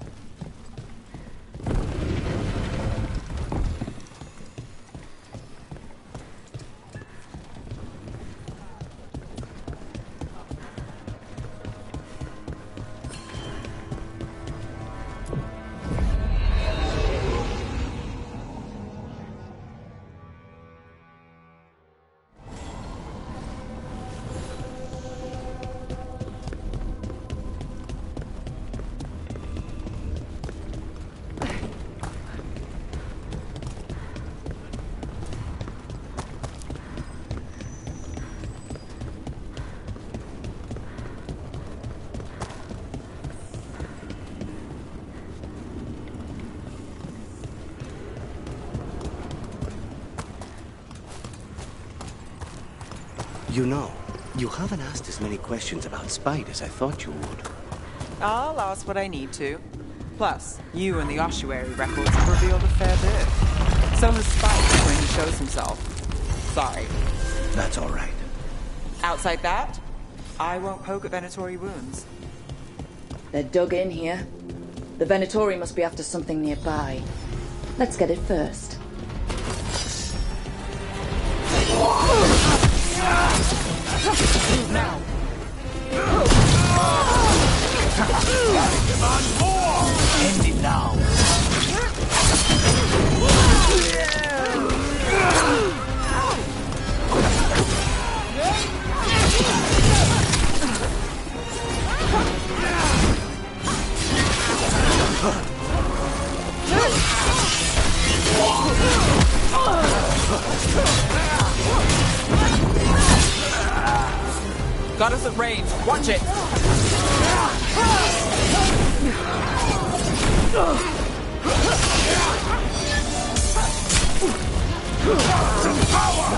You know, you haven't asked as many questions about Spite as I thought you would. I'll ask what I need to. Plus, you and the ossuary records have revealed a fair bit. So has Spite when he shows himself. Sorry. That's all right. Outside that, I won't poke at Venatori wounds. They're dug in here. The Venatori must be after something nearby. Let's get it first. Now. Demand more! End it now. Got us at range. Watch it. Some power!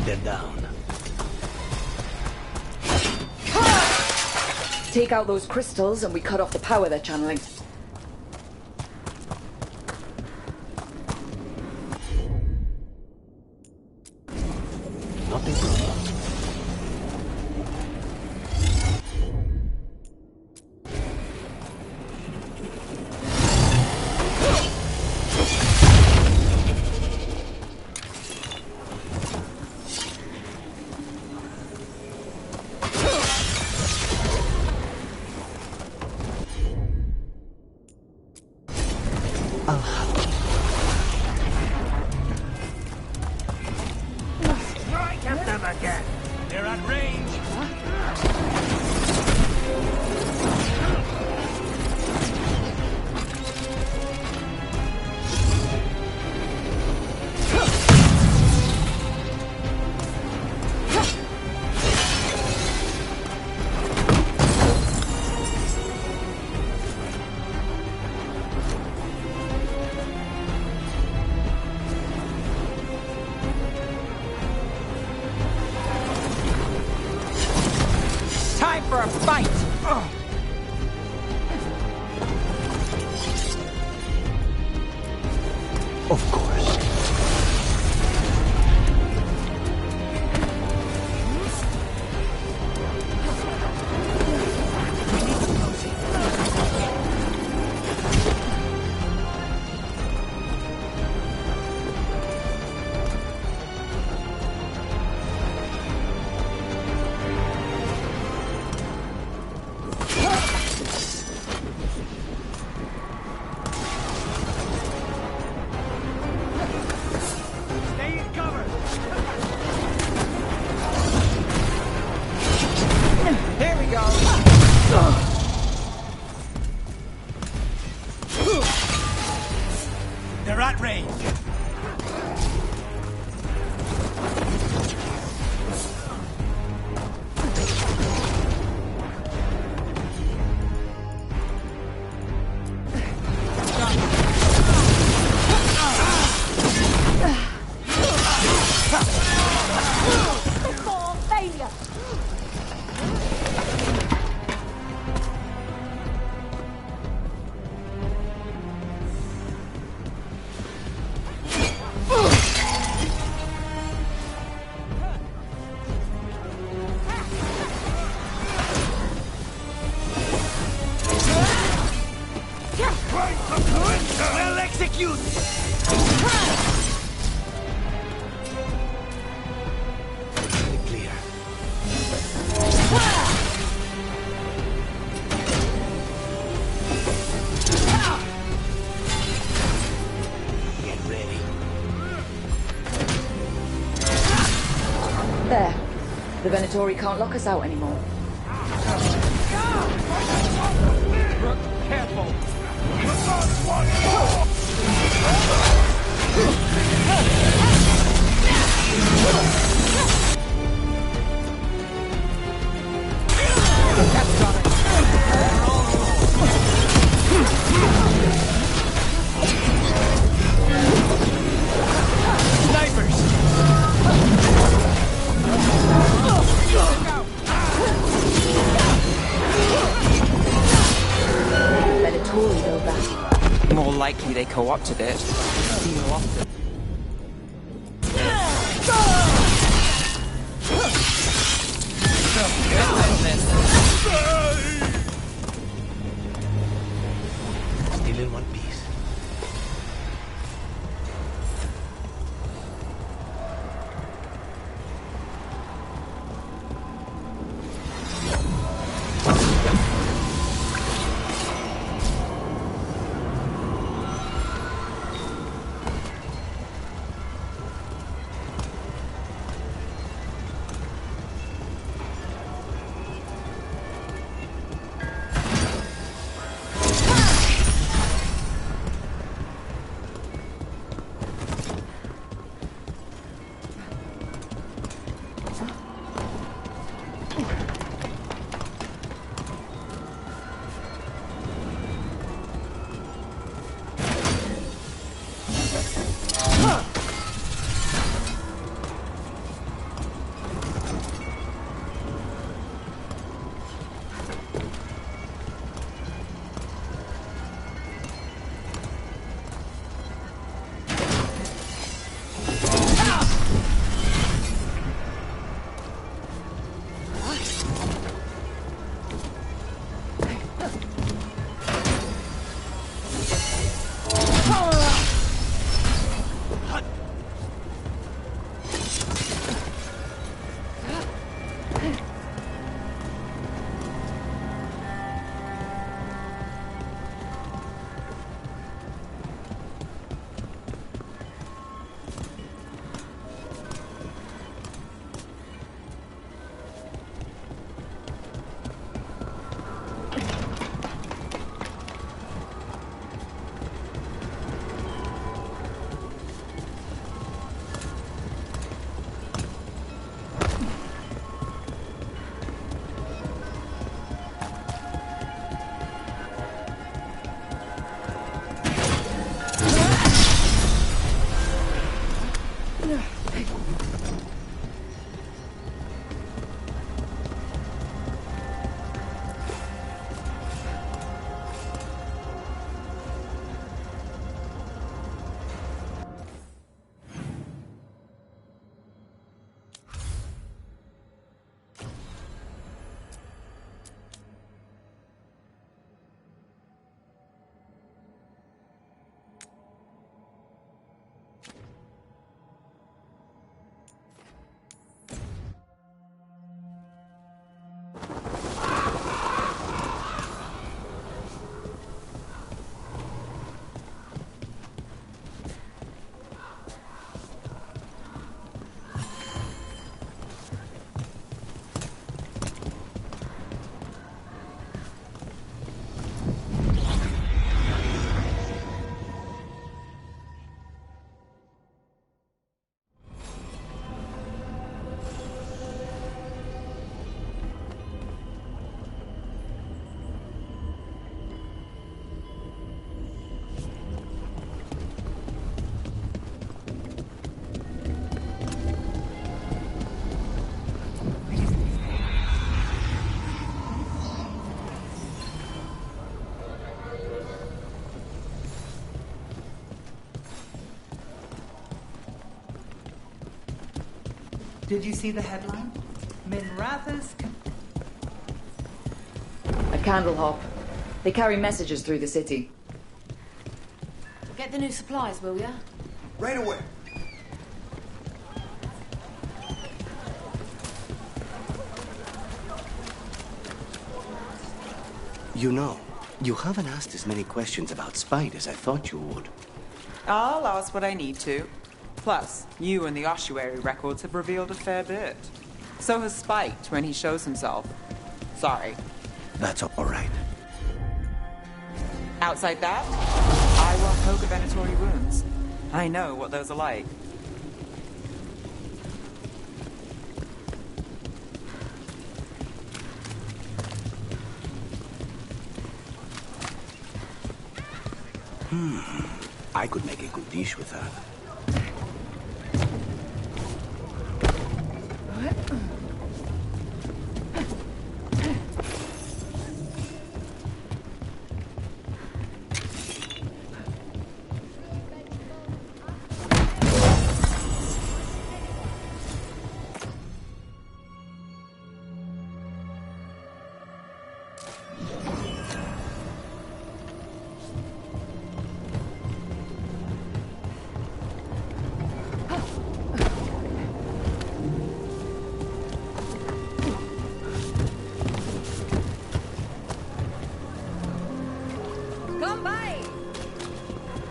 They're down. Take out those crystals and we cut off the power they're channeling. Nothing wrong. Strike at them again! They're at range! Time for a fight! Of course. Stay in cover! Here we go! They're at range! Clear. Get ready. There. The Venatori can't lock us out anymore. Careful. Venatori built that. More likely they co-opted it. Steal off them. Still in one piece. Did you see the headline? Minratha's... A candle hop. They carry messages through the city. Get the new supplies, will ya? Right away. You know, you haven't asked as many questions about Spite as I thought you would. I'll ask what I need to. Plus, you and the ossuary records have revealed a fair bit. So has Spite when he shows himself. Sorry. That's all right. Outside that, I won't poke venatory wounds. I know what those are like. I could make a good dish with that.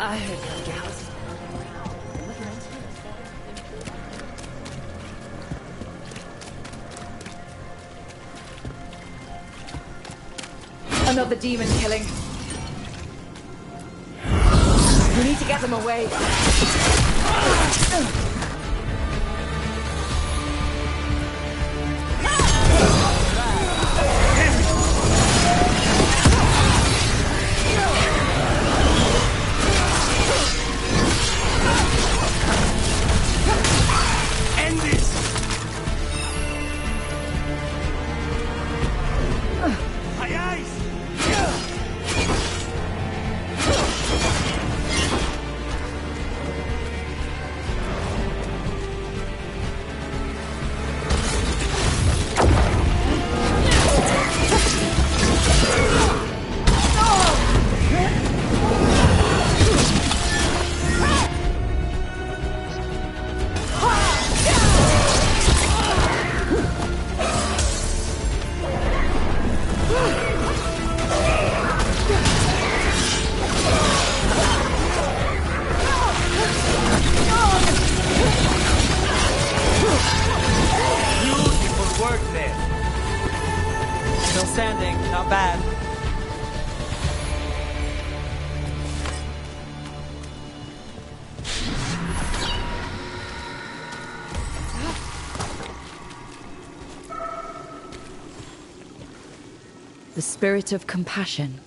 I heard the gals. Another demon killing. We need to get them away. The spirit of compassion,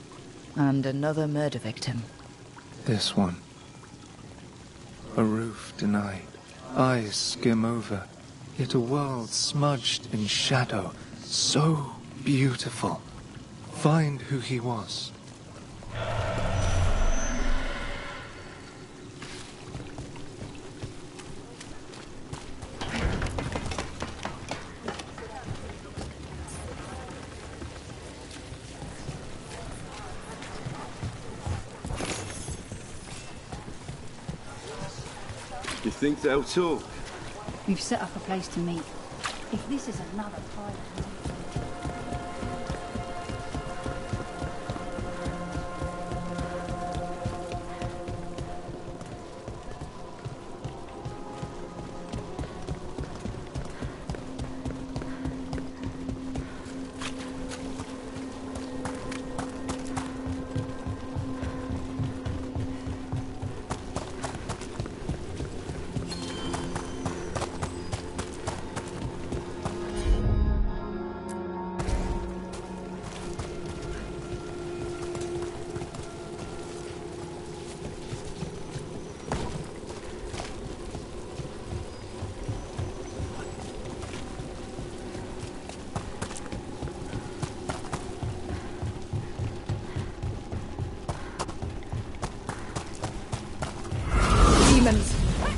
and another murder victim. This one. A roof denied, eyes skim over, yet a world smudged in shadow, so beautiful. Find who he was. You think they'll talk? We've set up a place to meet. If this is another pilot...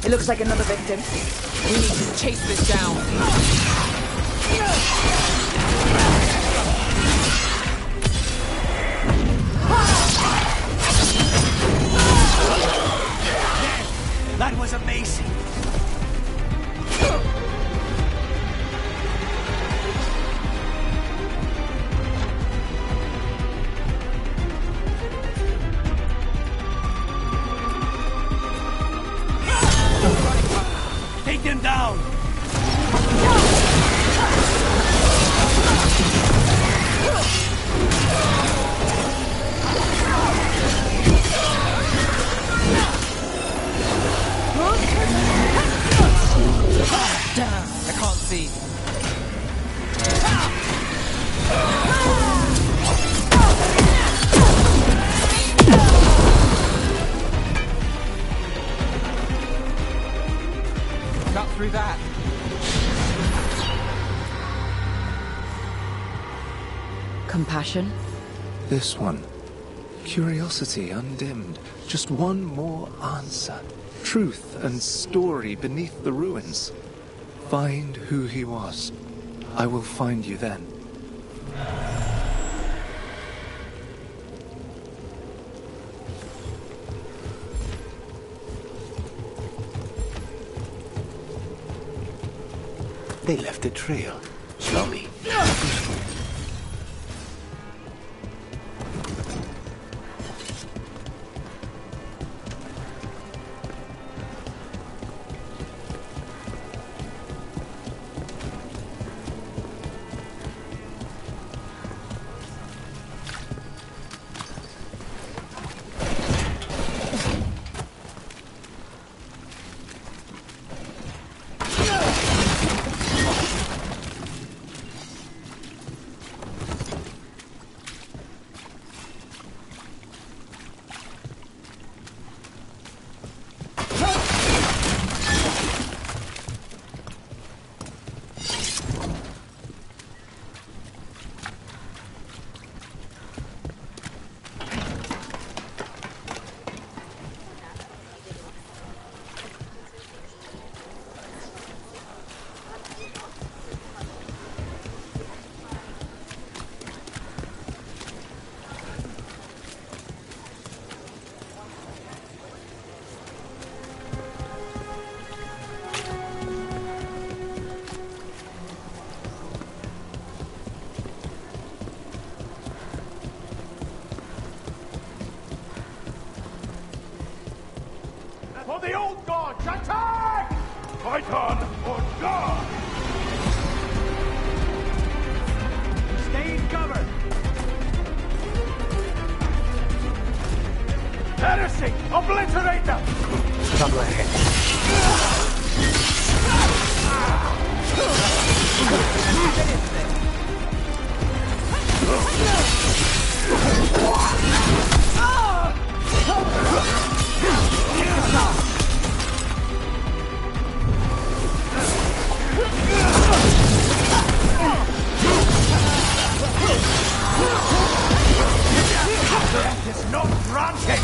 It looks like another victim. We need to chase this down. amazing. Take them down! Damn, I can't see. Got through that. Compassion? This one. Curiosity undimmed. Just one more answer. Truth and story beneath the ruins. Find who he was. I will find you then. They left a trail. Slowly. For the old gods, attack! Fight on, or God! Stay in cover! Heresy! Obliterate them! Trouble ahead. Death is not granted!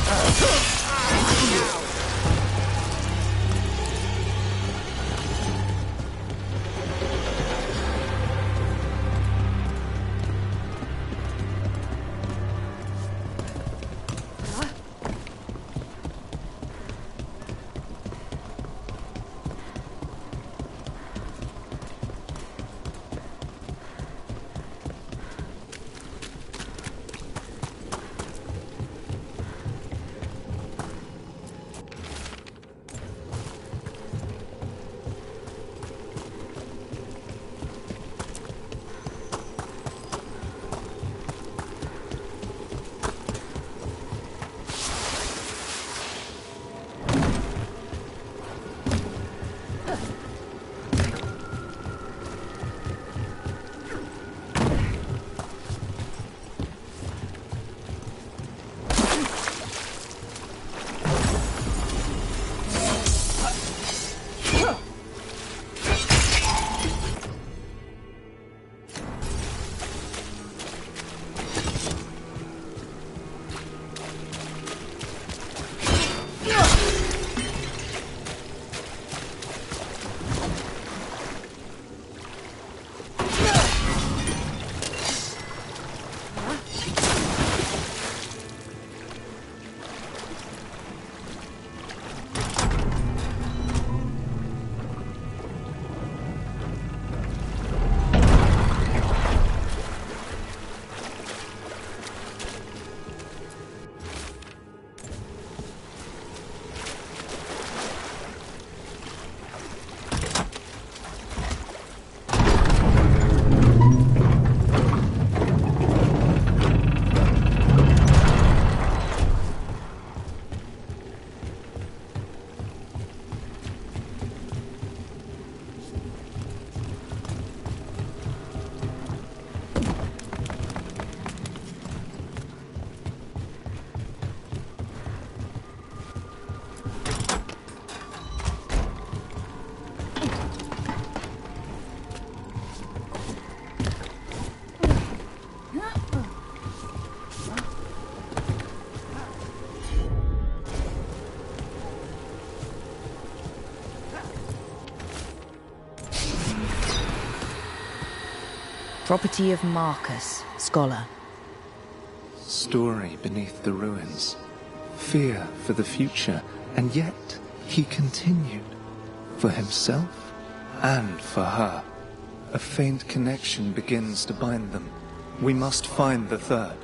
Property of Marcus, scholar. Story beneath the ruins. Fear for the future, and yet he continued. For himself and for her. A faint connection begins to bind them. We must find the third.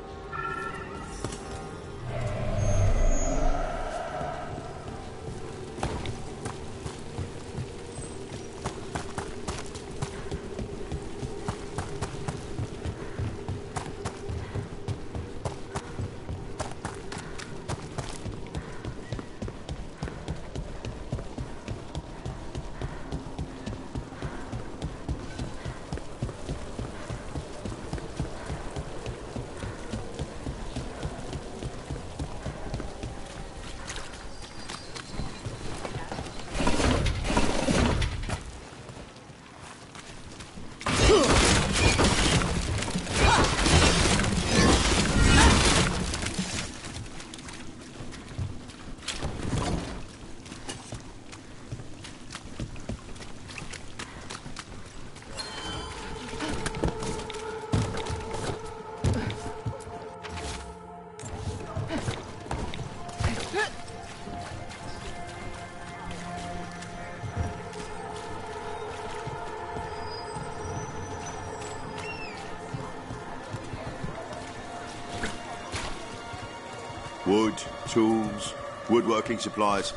Wood, tools, woodworking supplies.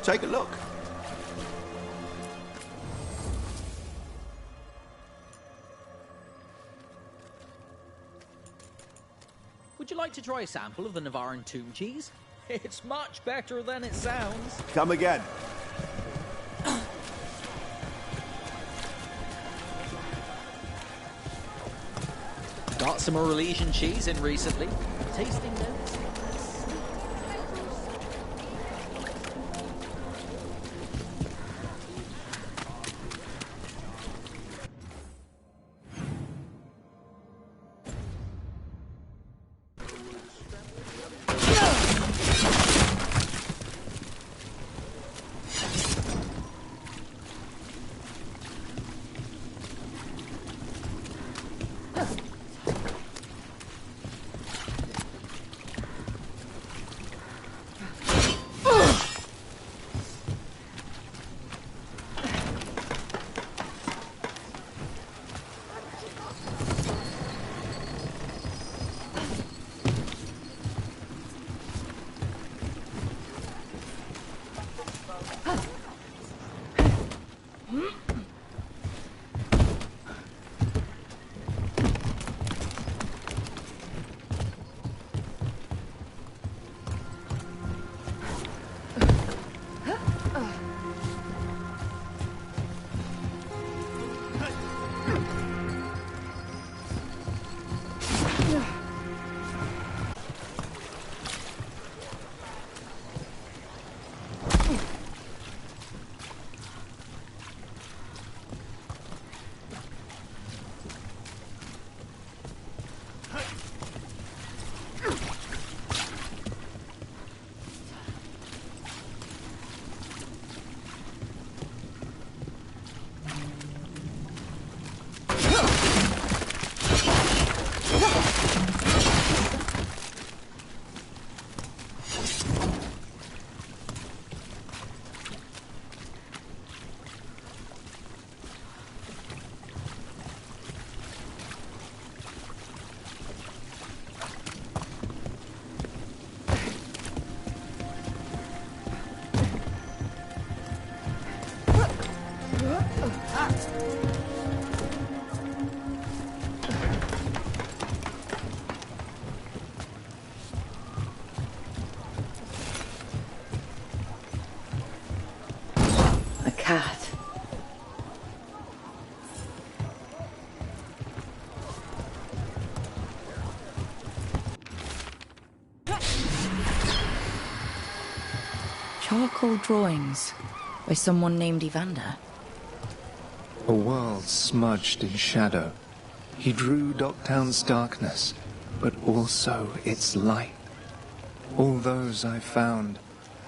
Take a look. Would you like to try a sample of the Navarran tomb cheese? It's much better than it sounds. Come again. Got some Aurelian cheese in recently. Tasting notes. Cat. Charcoal drawings by someone named Evander. A world smudged in shadow. He drew Docktown's darkness, but also its light. All those I found,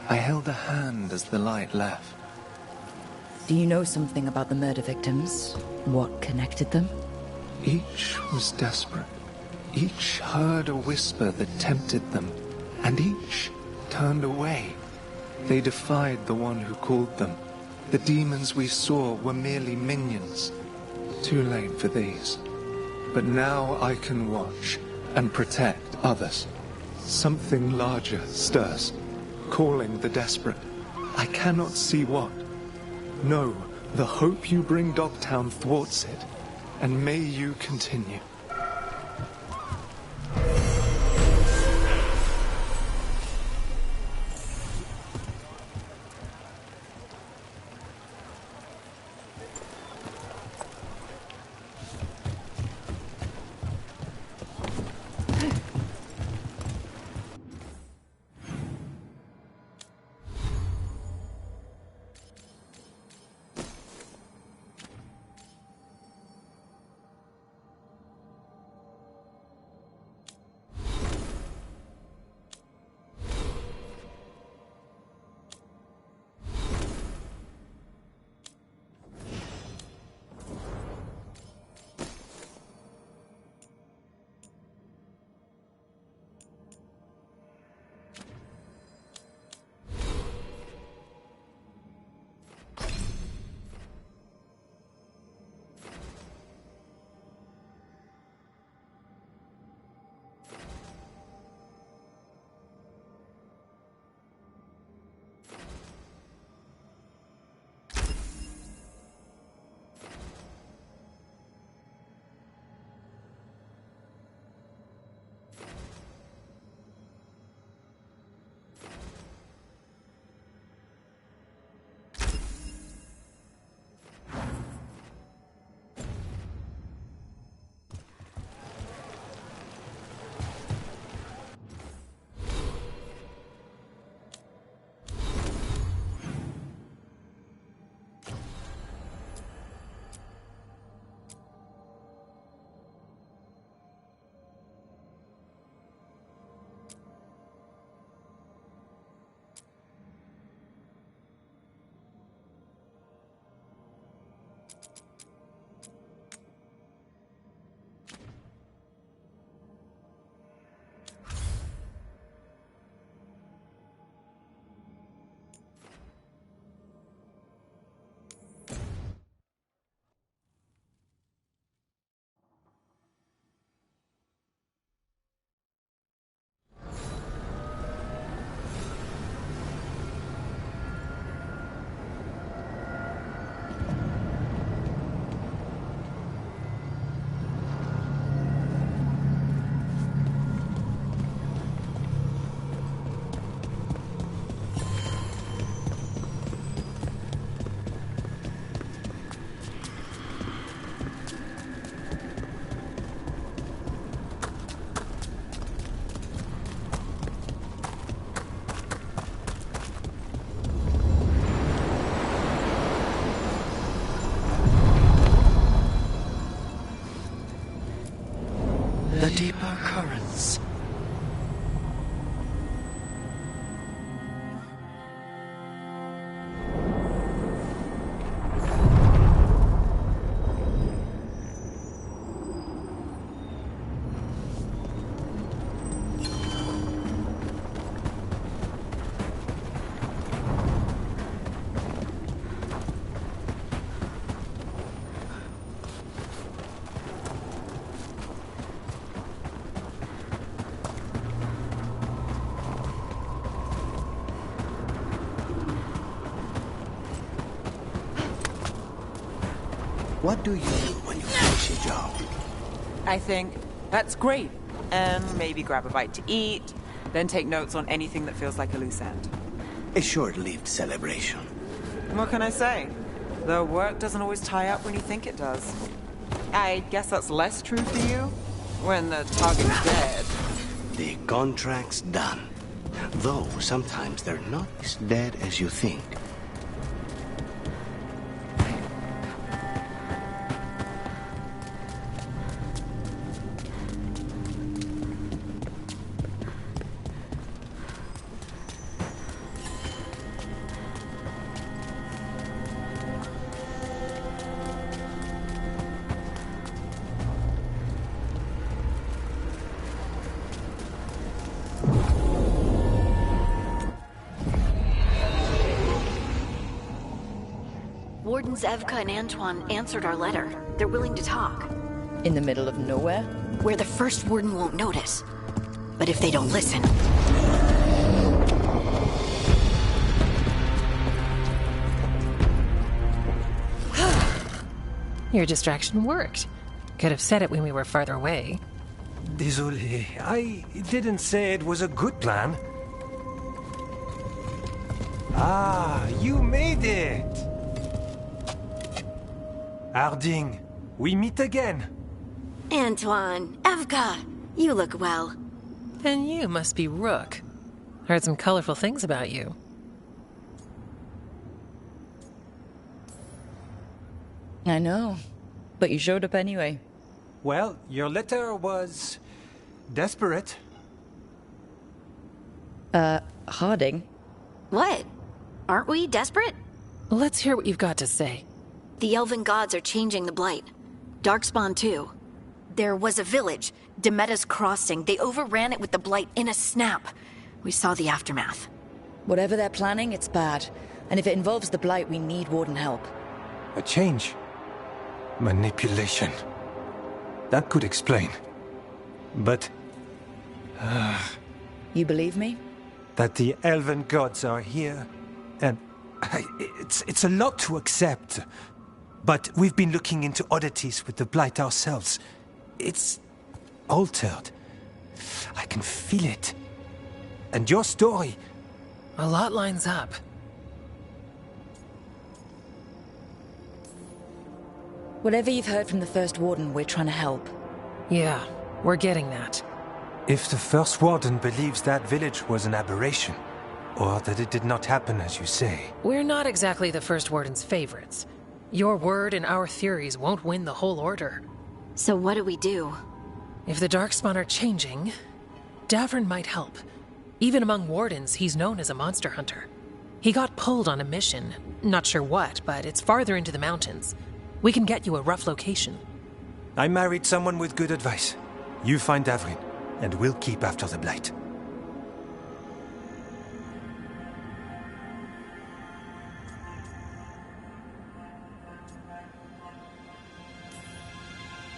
I held a hand as the light left. Do you know something about the murder victims? What connected them? Each was desperate. Each heard a whisper that tempted them, and each turned away. They defied the one who called them. The demons we saw were merely minions. Too late for these. But now I can watch and protect others. Something larger stirs, calling the desperate. I cannot see what. No, the hope you bring Dogtown thwarts it, and may you continue. The deeper currents. What do you do when you finish your job? I think that's great. And maybe grab a bite to eat, then take notes on anything that feels like a loose end. A short-lived celebration. What can I say? The work doesn't always tie up when you think it does. I guess that's less true for you when the target is dead. The contract's done. Though sometimes they're not as dead as you think. Wardens Evka and Antoine answered our letter. They're willing to talk. In the middle of nowhere? Where the first warden won't notice. But if they don't listen... Your distraction worked. Could have said it when we were farther away. Désolé, I didn't say it was a good plan. Ah, you made it! Harding, we meet again. Antoine, Evka, you look well. Then you must be Rook. Heard some colorful things about you. I know, but you showed up anyway. Well, your letter was... desperate. Harding? What? Aren't we desperate? Let's hear what you've got to say. The elven gods are changing the Blight. Darkspawn too. There was a village, Demeta's Crossing. They overran it with the Blight in a snap. We saw the aftermath. Whatever they're planning, it's bad. And if it involves the Blight, we need Warden help. A change. Manipulation. That could explain. But... You believe me? that the elven gods are here, and it's a lot to accept. But we've been looking into oddities with the Blight ourselves. It's altered. I can feel it. And your story... A lot lines up. Whatever you've heard from the First Warden, we're trying to help. Yeah, we're getting that. If the First Warden believes that village was an aberration, or that it did not happen as you say... We're not exactly the First Warden's favorites. Your word and our theories won't win the whole order. So what do we do? If the Darkspawn are changing, Davrin might help. Even among Wardens, he's known as a monster hunter. He got pulled on a mission. Not sure what, but it's farther into the mountains. We can get you a rough location. I married someone with good advice. You find Davrin, and we'll keep after the Blight.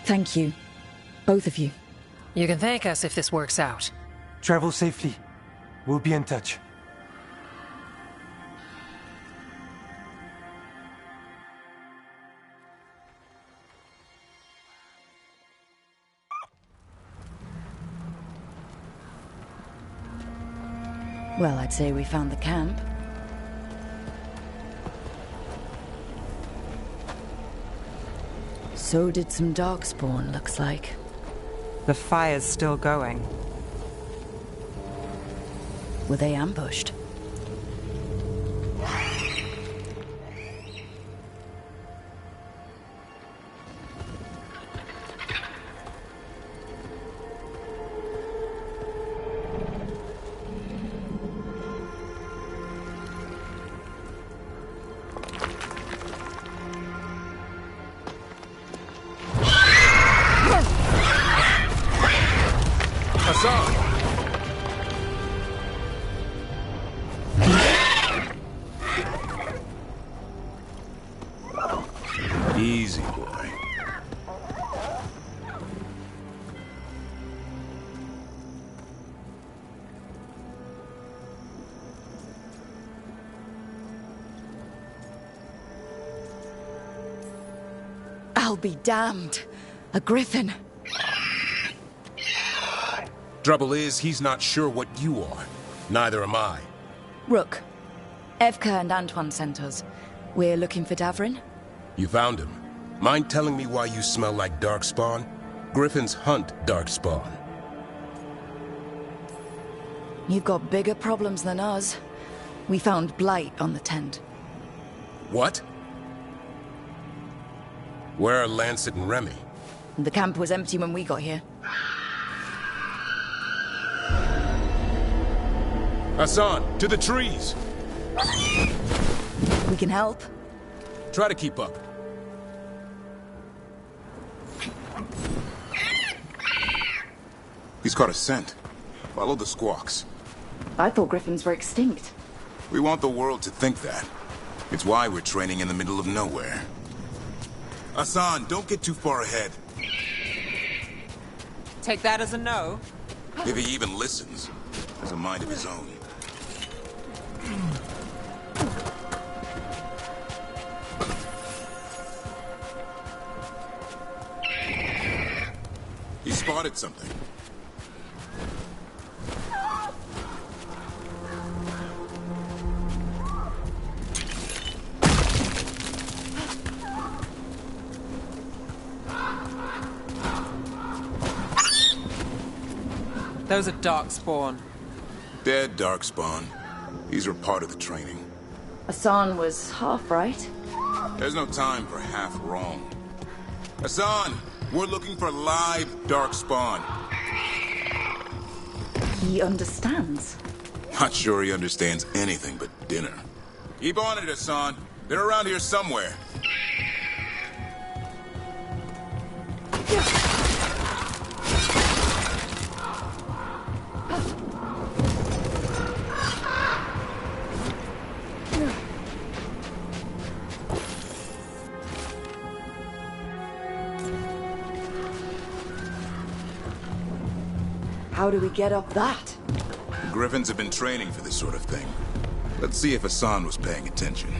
Thank you. Both of you. You can thank us if this works out. Travel safely. We'll be in touch. Well, I'd say we found the camp. So did some Darkspawn, looks like. The fire's still going. Were they ambushed? Easy, boy. I'll be damned. A griffin. Trouble is, he's not sure what you are. Neither am I. Rook. Evka and Antoine sent us. We're looking for Davrin. You found him. Mind telling me why you smell like Darkspawn? Griffins hunt Darkspawn. You've got bigger problems than us. We found blight on the tent. What? Where are Lancet and Remy? The camp was empty when we got here. Hassan, to the trees! We can help. Try to keep up. He's caught a scent. Follow the squawks. I thought griffins were extinct. We want the world to think that. It's why we're training in the middle of nowhere. Hassan, don't get too far ahead. Take that as a no. If he even listens, has a mind of his own. He spotted something. Those are Darkspawn. Dead Darkspawn. These were part of the training. Hassan was half right. There's no time for half wrong. Hassan, we're looking for live Darkspawn. He understands. Not sure he understands anything but dinner. Keep on it, Hassan. They're around here somewhere. How do we get up that? The Griffins have been training for this sort of thing. Let's see if Hassan was paying attention.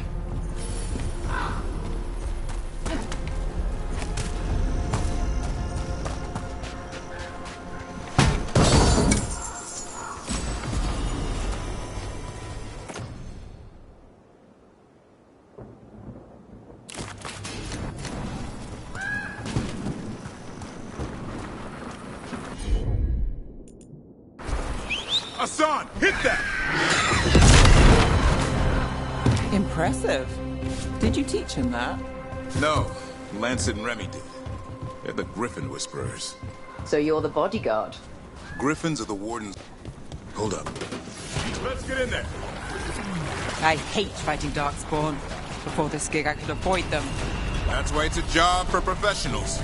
Hassan, hit that! Impressive. Did you teach him that? No, Lancet and Remy did. They're the Griffin Whisperers. So you're the bodyguard? Griffins are the Wardens. Hold up. Let's get in there. I hate fighting Darkspawn. Before this gig, I could avoid them. That's why it's a job for professionals.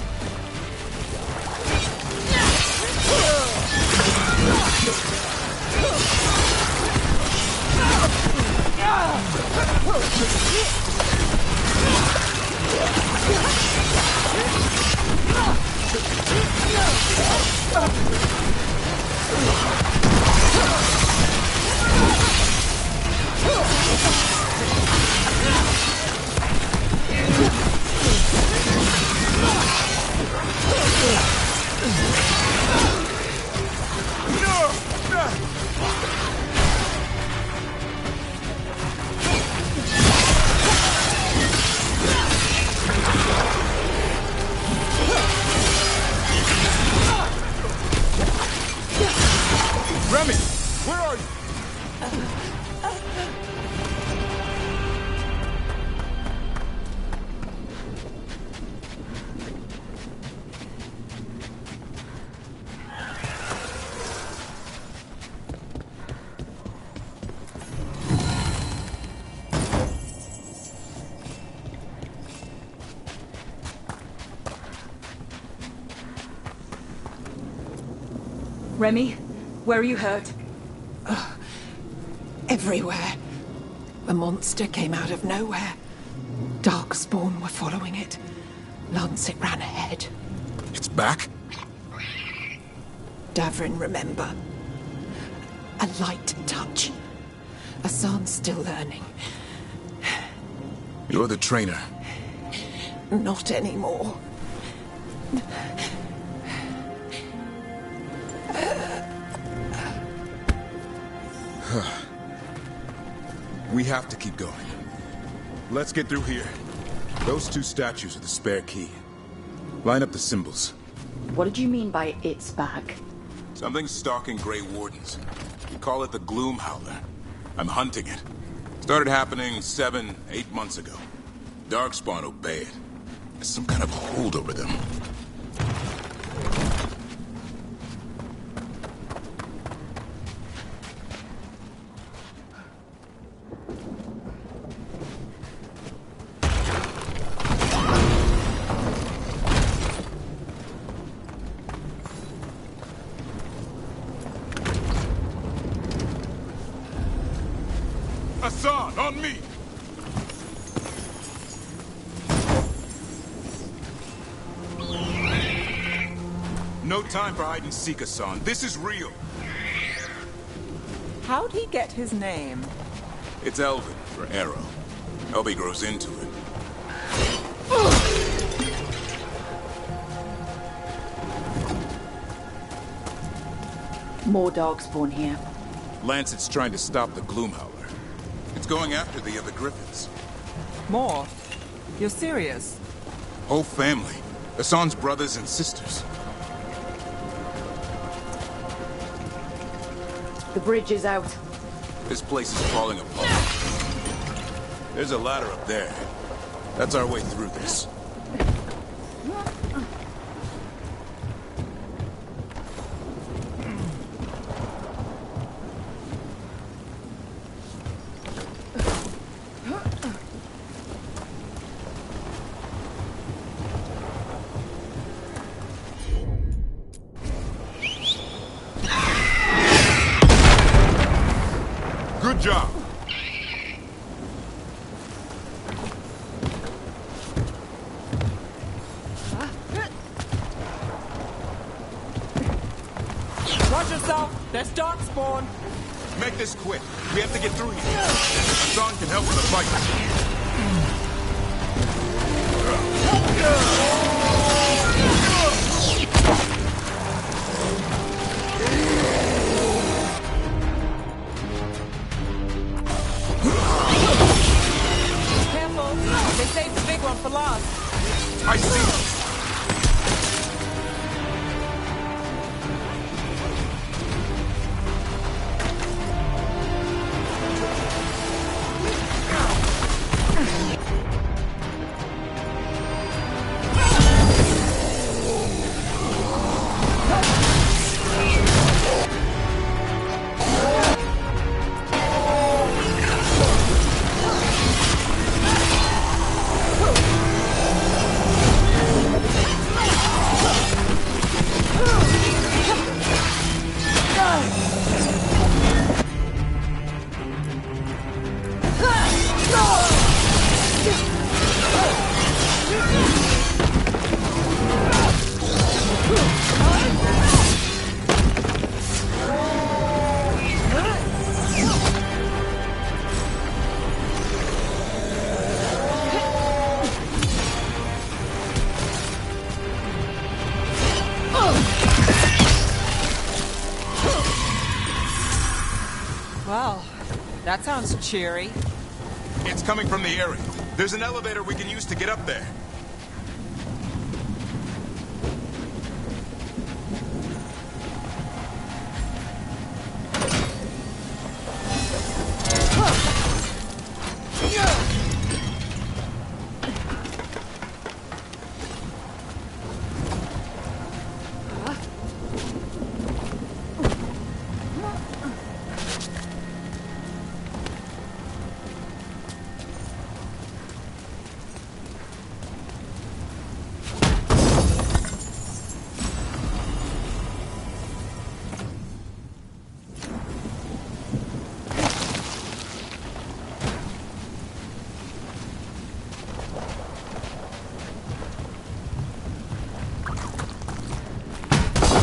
Remy, where are you? Remy, where are you hurt? Everywhere. The monster came out of nowhere. Darkspawn were following it. Lancet ran ahead. It's back? Davrin, remember. A light touch. Hassan's still learning. You're the trainer. Not anymore. We have to keep going. Let's get through here. Those two statues are the spare key. Line up the symbols. What did you mean by it's back? Something's stalking Grey Wardens. We call it the Gloom Howler. I'm hunting it. Started happening 7, 8 months ago. Darkspawn obey it. There's some kind of hold over them. Hassan, on me! No time for hide and seek, Hassan. This is real. How'd he get his name? It's Elvin for arrow. Elby grows into it. More Darkspawn here. Lancet's trying to stop the Gloomhowler. It's going after the other Griffins. More? You're serious? Whole family. Hassan's brothers and sisters. The bridge is out. This place is falling apart. There's a ladder up there. That's our way through this. Good job. Watch yourself! There's Darkspawn! Make this quick. We have to get through here. Hassan can help with the fight. Careful! They saved the big one for last. I see. Well, that sounds cheery. It's coming from the area. There's an elevator we can use to get up there.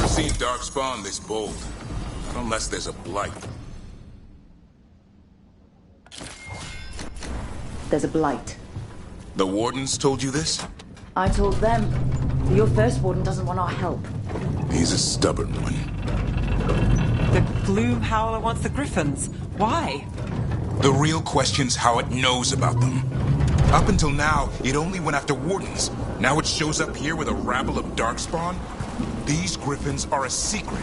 Seen Darkspawn this bold. Not unless there's a blight. There's a blight. The Wardens told you this? I told them. Your first warden doesn't want our help. He's a stubborn one. The Gloomhowler wants the Griffins. Why? The real question's how it knows about them. Up until now, it only went after Wardens. Now it shows up here with a rabble of Darkspawn? These Griffins are a secret.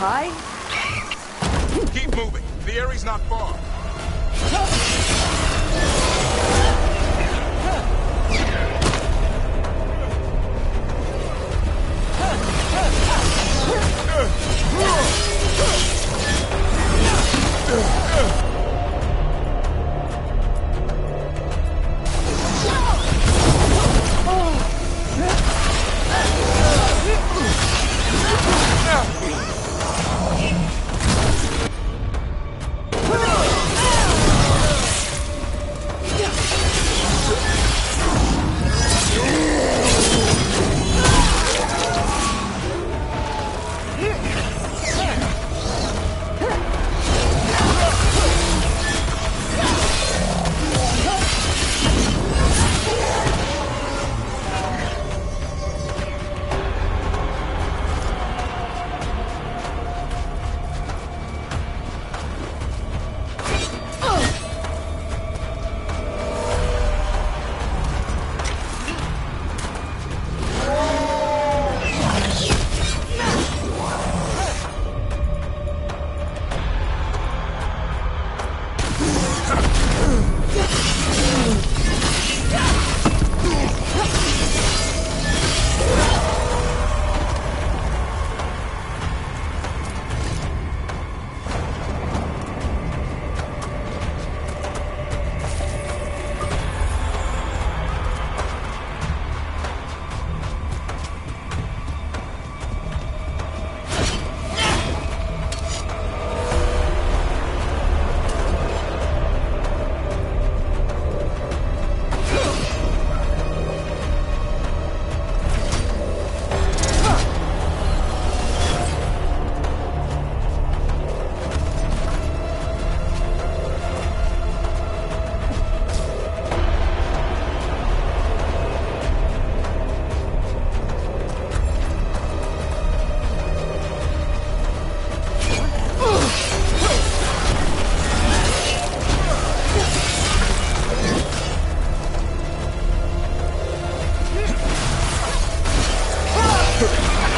Hi? Keep moving. The area's not far.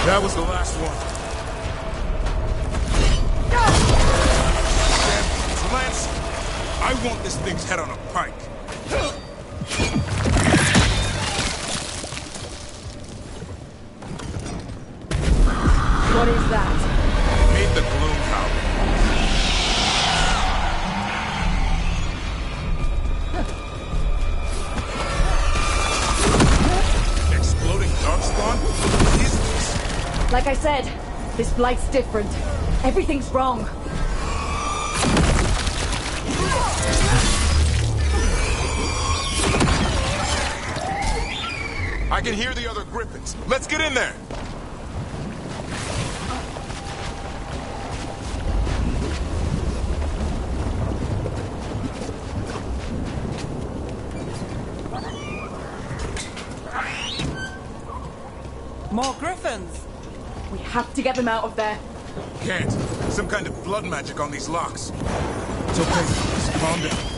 That was the last one. Damn, Lance, I want this thing's head on a pike. What is that? Meet the gloom howler. Exploding darkspawn? What is this? Like I said, this blight's different. Everything's wrong. I can hear the other griffins. Let's get in there. More griffins! We have to get them out of there. Can't. Some kind of blood magic on these locks. It's okay. Just calm down.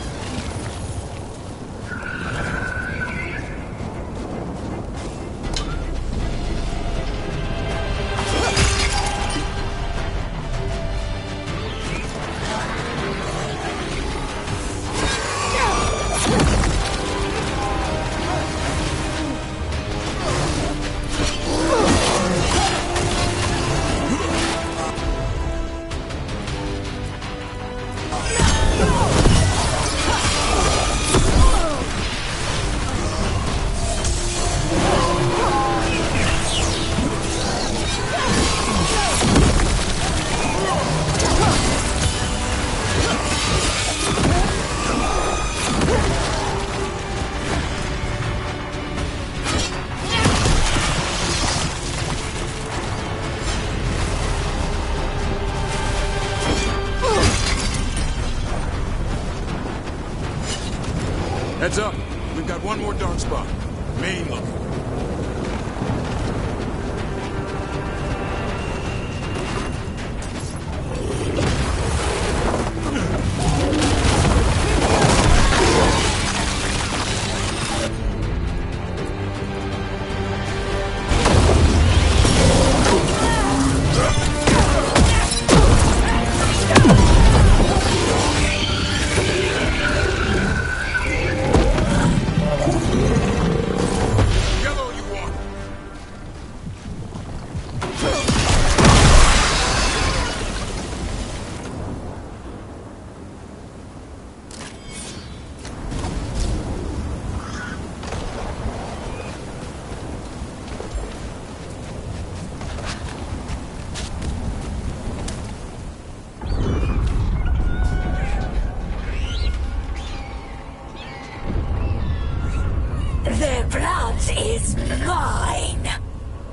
Heads up. We've got one more dark spot. Main look.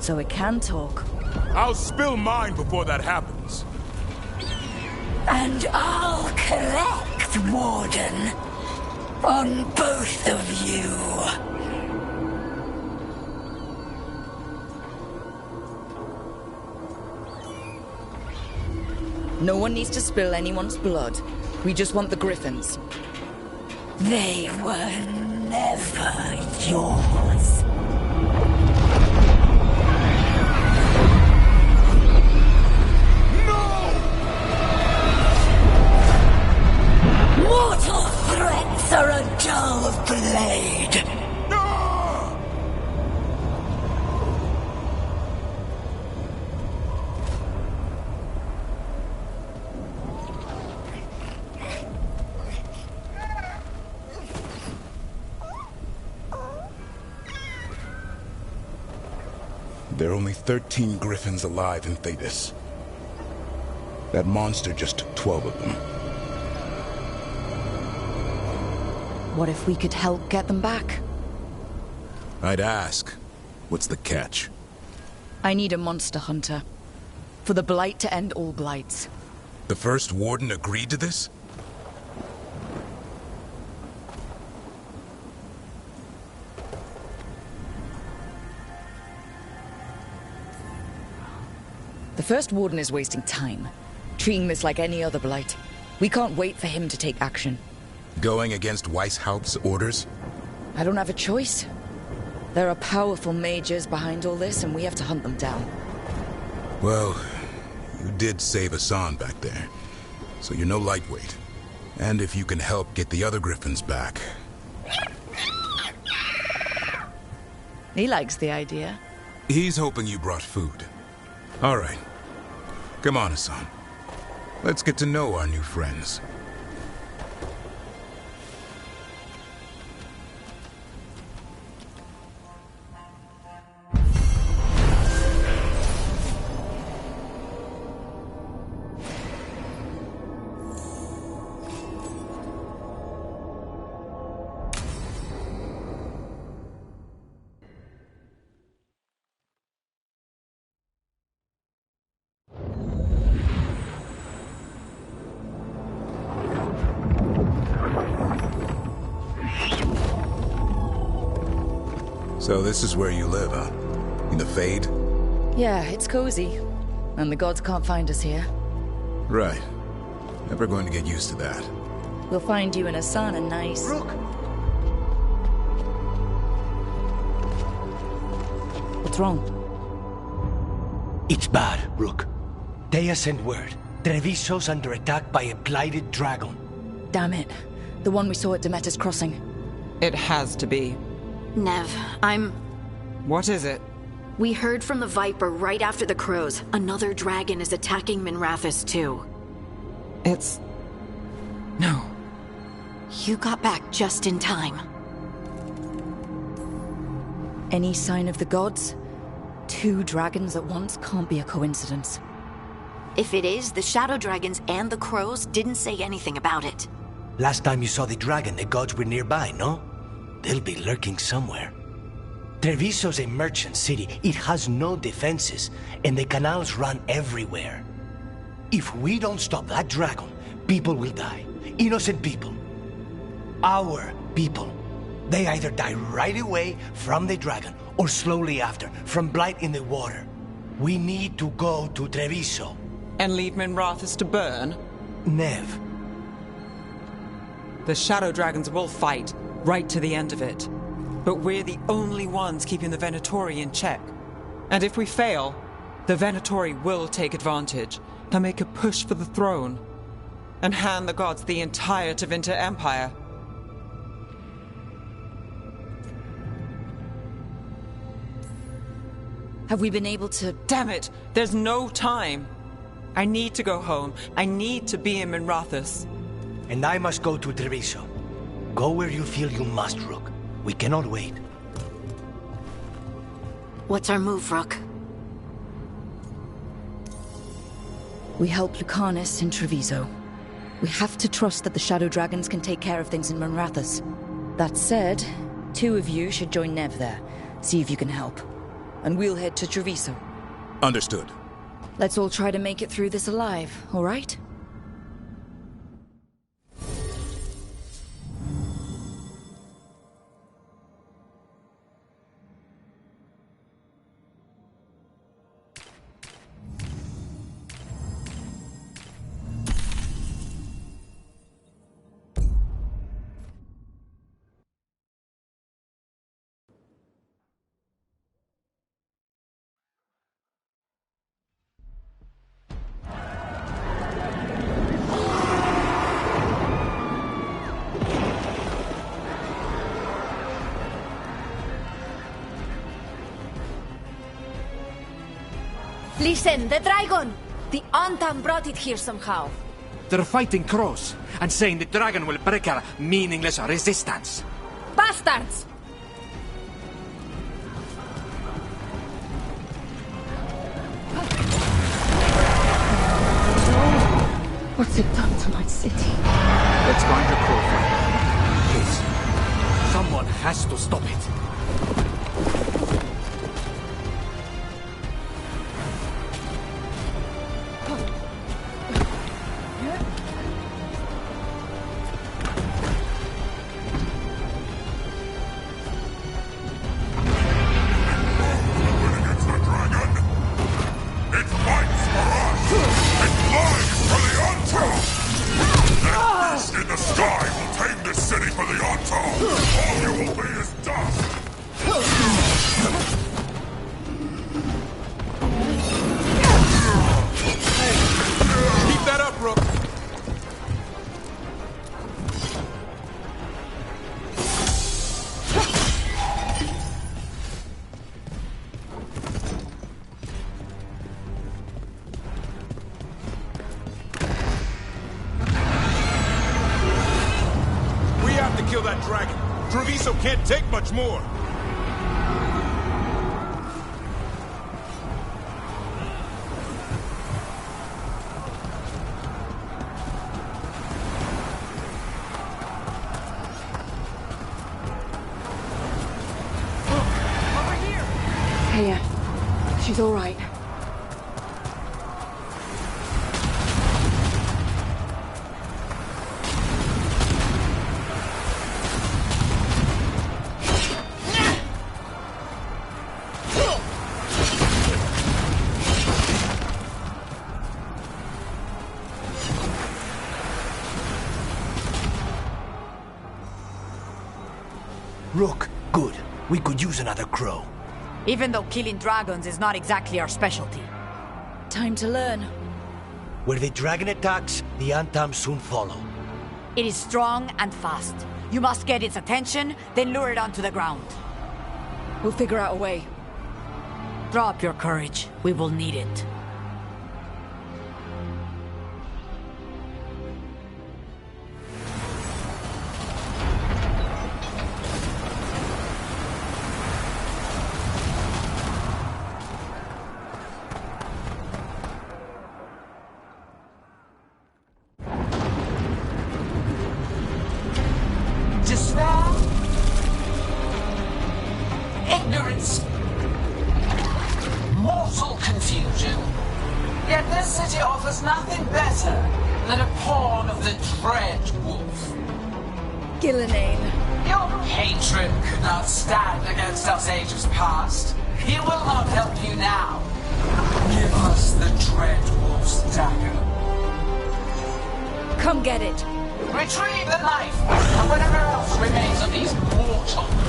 So it can talk. I'll spill mine before that happens. And I'll collect, Warden, on both of you. No one needs to spill anyone's blood. We just want the griffins. They were never yours. Mortal threats are a dull blade. There are only 13 griffins alive in Thetis. That monster just took 12 of them. What if we could help get them back? I'd ask, what's the catch? I need a monster hunter. For the Blight to end all blights. The first warden agreed to this? The first warden is wasting time, treating this like any other blight. We can't wait for him to take action. Going against Weishaupt's orders? I don't have a choice. There are powerful mages behind all this, and we have to hunt them down. Well, you did save Hassan back there, so you're no lightweight. And if you can help get the other griffins back... He likes the idea. He's hoping you brought food. All right. Come on, Hassan. Let's get to know our new friends. So this is where you live, huh? In the Fade? Yeah, it's cozy. And the gods can't find us here. Right. Never going to get used to that. We'll find you in Hassan a nice... Rook! What's wrong? It's bad, Rook. Dea sent word. Treviso's under attack by a blighted dragon. Damn it. The one we saw at Demeter's Crossing. It has to be. Nev, What is it? We heard from the Viper right after the crows. Another dragon is attacking Minrathous too. It's... No. You got back just in time. Any sign of the gods? 2 dragons at once can't be a coincidence. If it is, the Shadow Dragons and the crows didn't say anything about it. Last time you saw the dragon, the gods were nearby, no? They'll be lurking somewhere. Treviso's a merchant city. It has no defenses, and the canals run everywhere. If we don't stop that dragon, people will die. Innocent people. Our people. They either die right away from the dragon, or slowly after, from blight in the water. We need to go to Treviso. And leave Minrathous to burn? Nev. The Shadow Dragons will fight, right to the end of it. But we're the only ones keeping the Venatori in check. And if we fail, the Venatori will take advantage. They'll make a push for the throne. And hand the gods the entire Tevinter Empire. Have we been able to... Damn it! There's no time! I need to go home. I need to be in Minrathous. And I must go to Treviso. Go where you feel you must, Rook. We cannot wait. What's our move, Rook? We help Lucanus in Treviso. We have to trust that the Shadow Dragons can take care of things in Minrathous. That said, 2 of you should join Nev there. See if you can help. and we'll head to Treviso. Understood. Let's all try to make it through this alive, all right? Listen, the dragon! The Antam brought it here somehow. They're fighting crows and saying the dragon will break our meaningless resistance. Bastards! What's it done to my city? Let's find the crow fight. Please. Someone has to stop it. Can't take much more. Hey, she's all right. Rook, good. We could use another crow. Even though killing dragons is not exactly our specialty. Time to learn. Where the dragon attacks, the Antam soon follow. It is strong and fast. You must get its attention, then lure it onto the ground. We'll figure out a way. Drop your courage. We will need it. Your patron could not stand against us ages past. He will not help you now. Give us the Dread Wolf's dagger. Come get it. Retrieve the knife and whatever else remains of these mortals.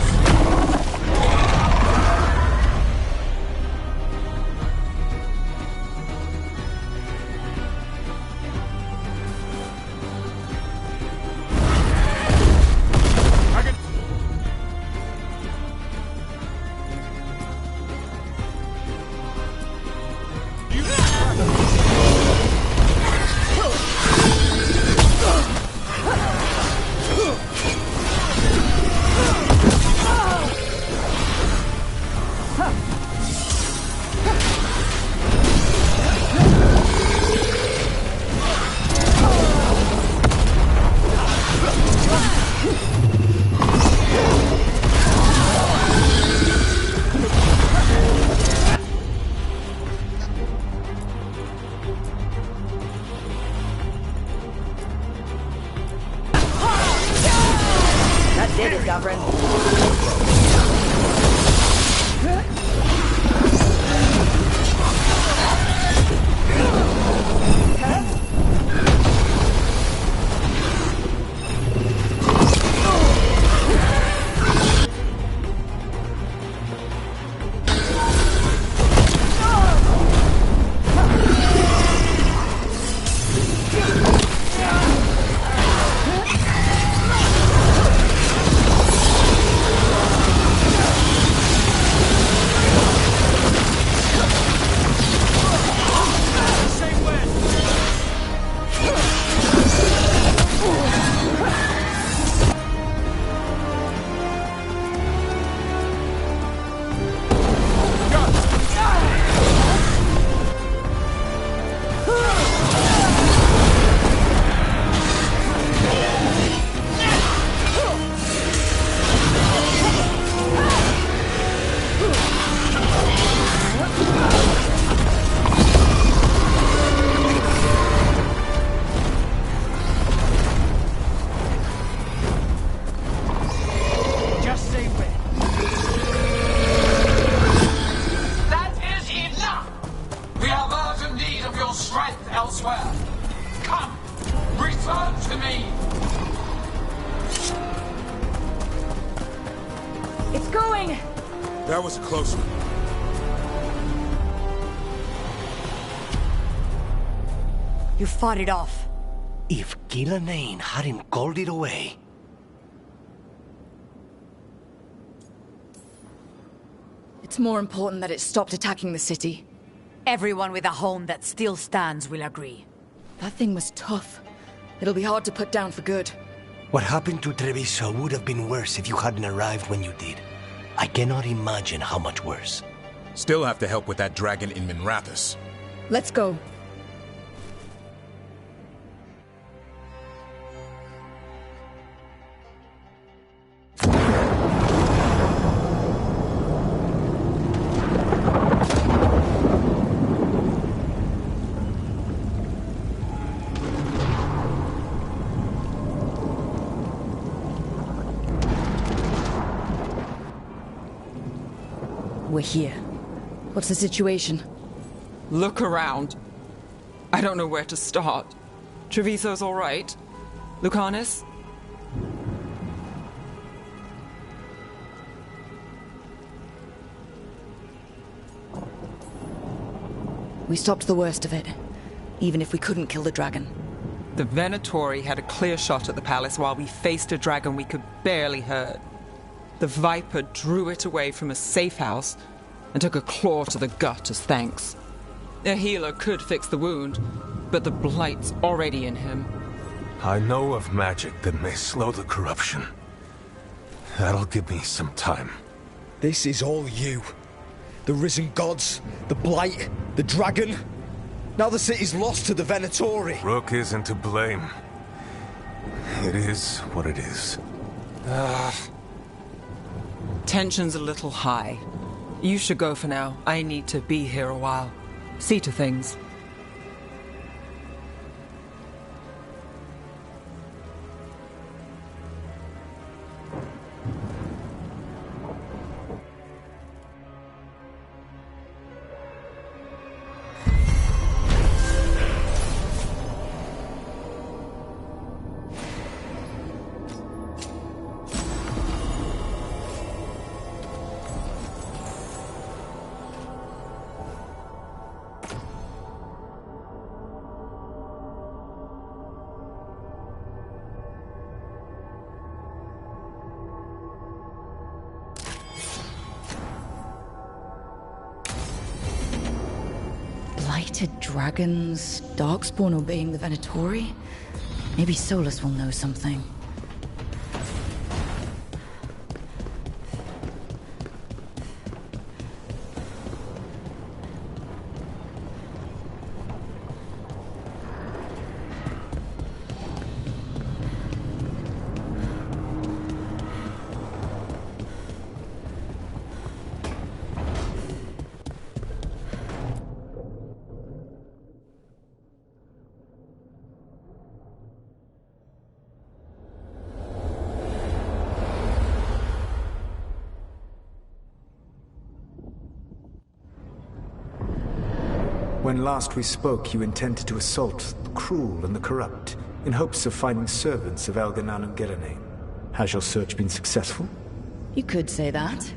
did it, Davrin. That was a close one. You fought it off. If Gillanane hadn't called it away... It's more important that it stopped attacking the city. Everyone with a home that still stands will agree. That thing was tough. It'll be hard to put down for good. What happened to Treviso would have been worse if you hadn't arrived when you did. I cannot imagine how much worse. Still have to help with that dragon in Minrathous. Let's go. We're here. What's the situation? Look around. I don't know where to start. Treviso's all right. Lucanus? We stopped the worst of it, even if we couldn't kill the dragon. The Venatori had a clear shot at the palace while we faced a dragon we could barely hurt. The Viper drew it away from a safe house and took a claw to the gut as thanks. A healer could fix the wound, but the Blight's already in him. I know of magic that may slow the corruption. That'll give me some time. This is all you. The risen gods, the Blight, the dragon. Now the city's lost to the Venatori. Rook isn't to blame. It is what it is. Tension's a little high. You should go for now. I need to be here a while. See to things. Blighted dragons, Darkspawn obeying the Venatori? Maybe Solus will know something. When last we spoke, you intended to assault the cruel and the corrupt, in hopes of finding servants of Elganan and Gillenane. Has your search been successful? You could say that.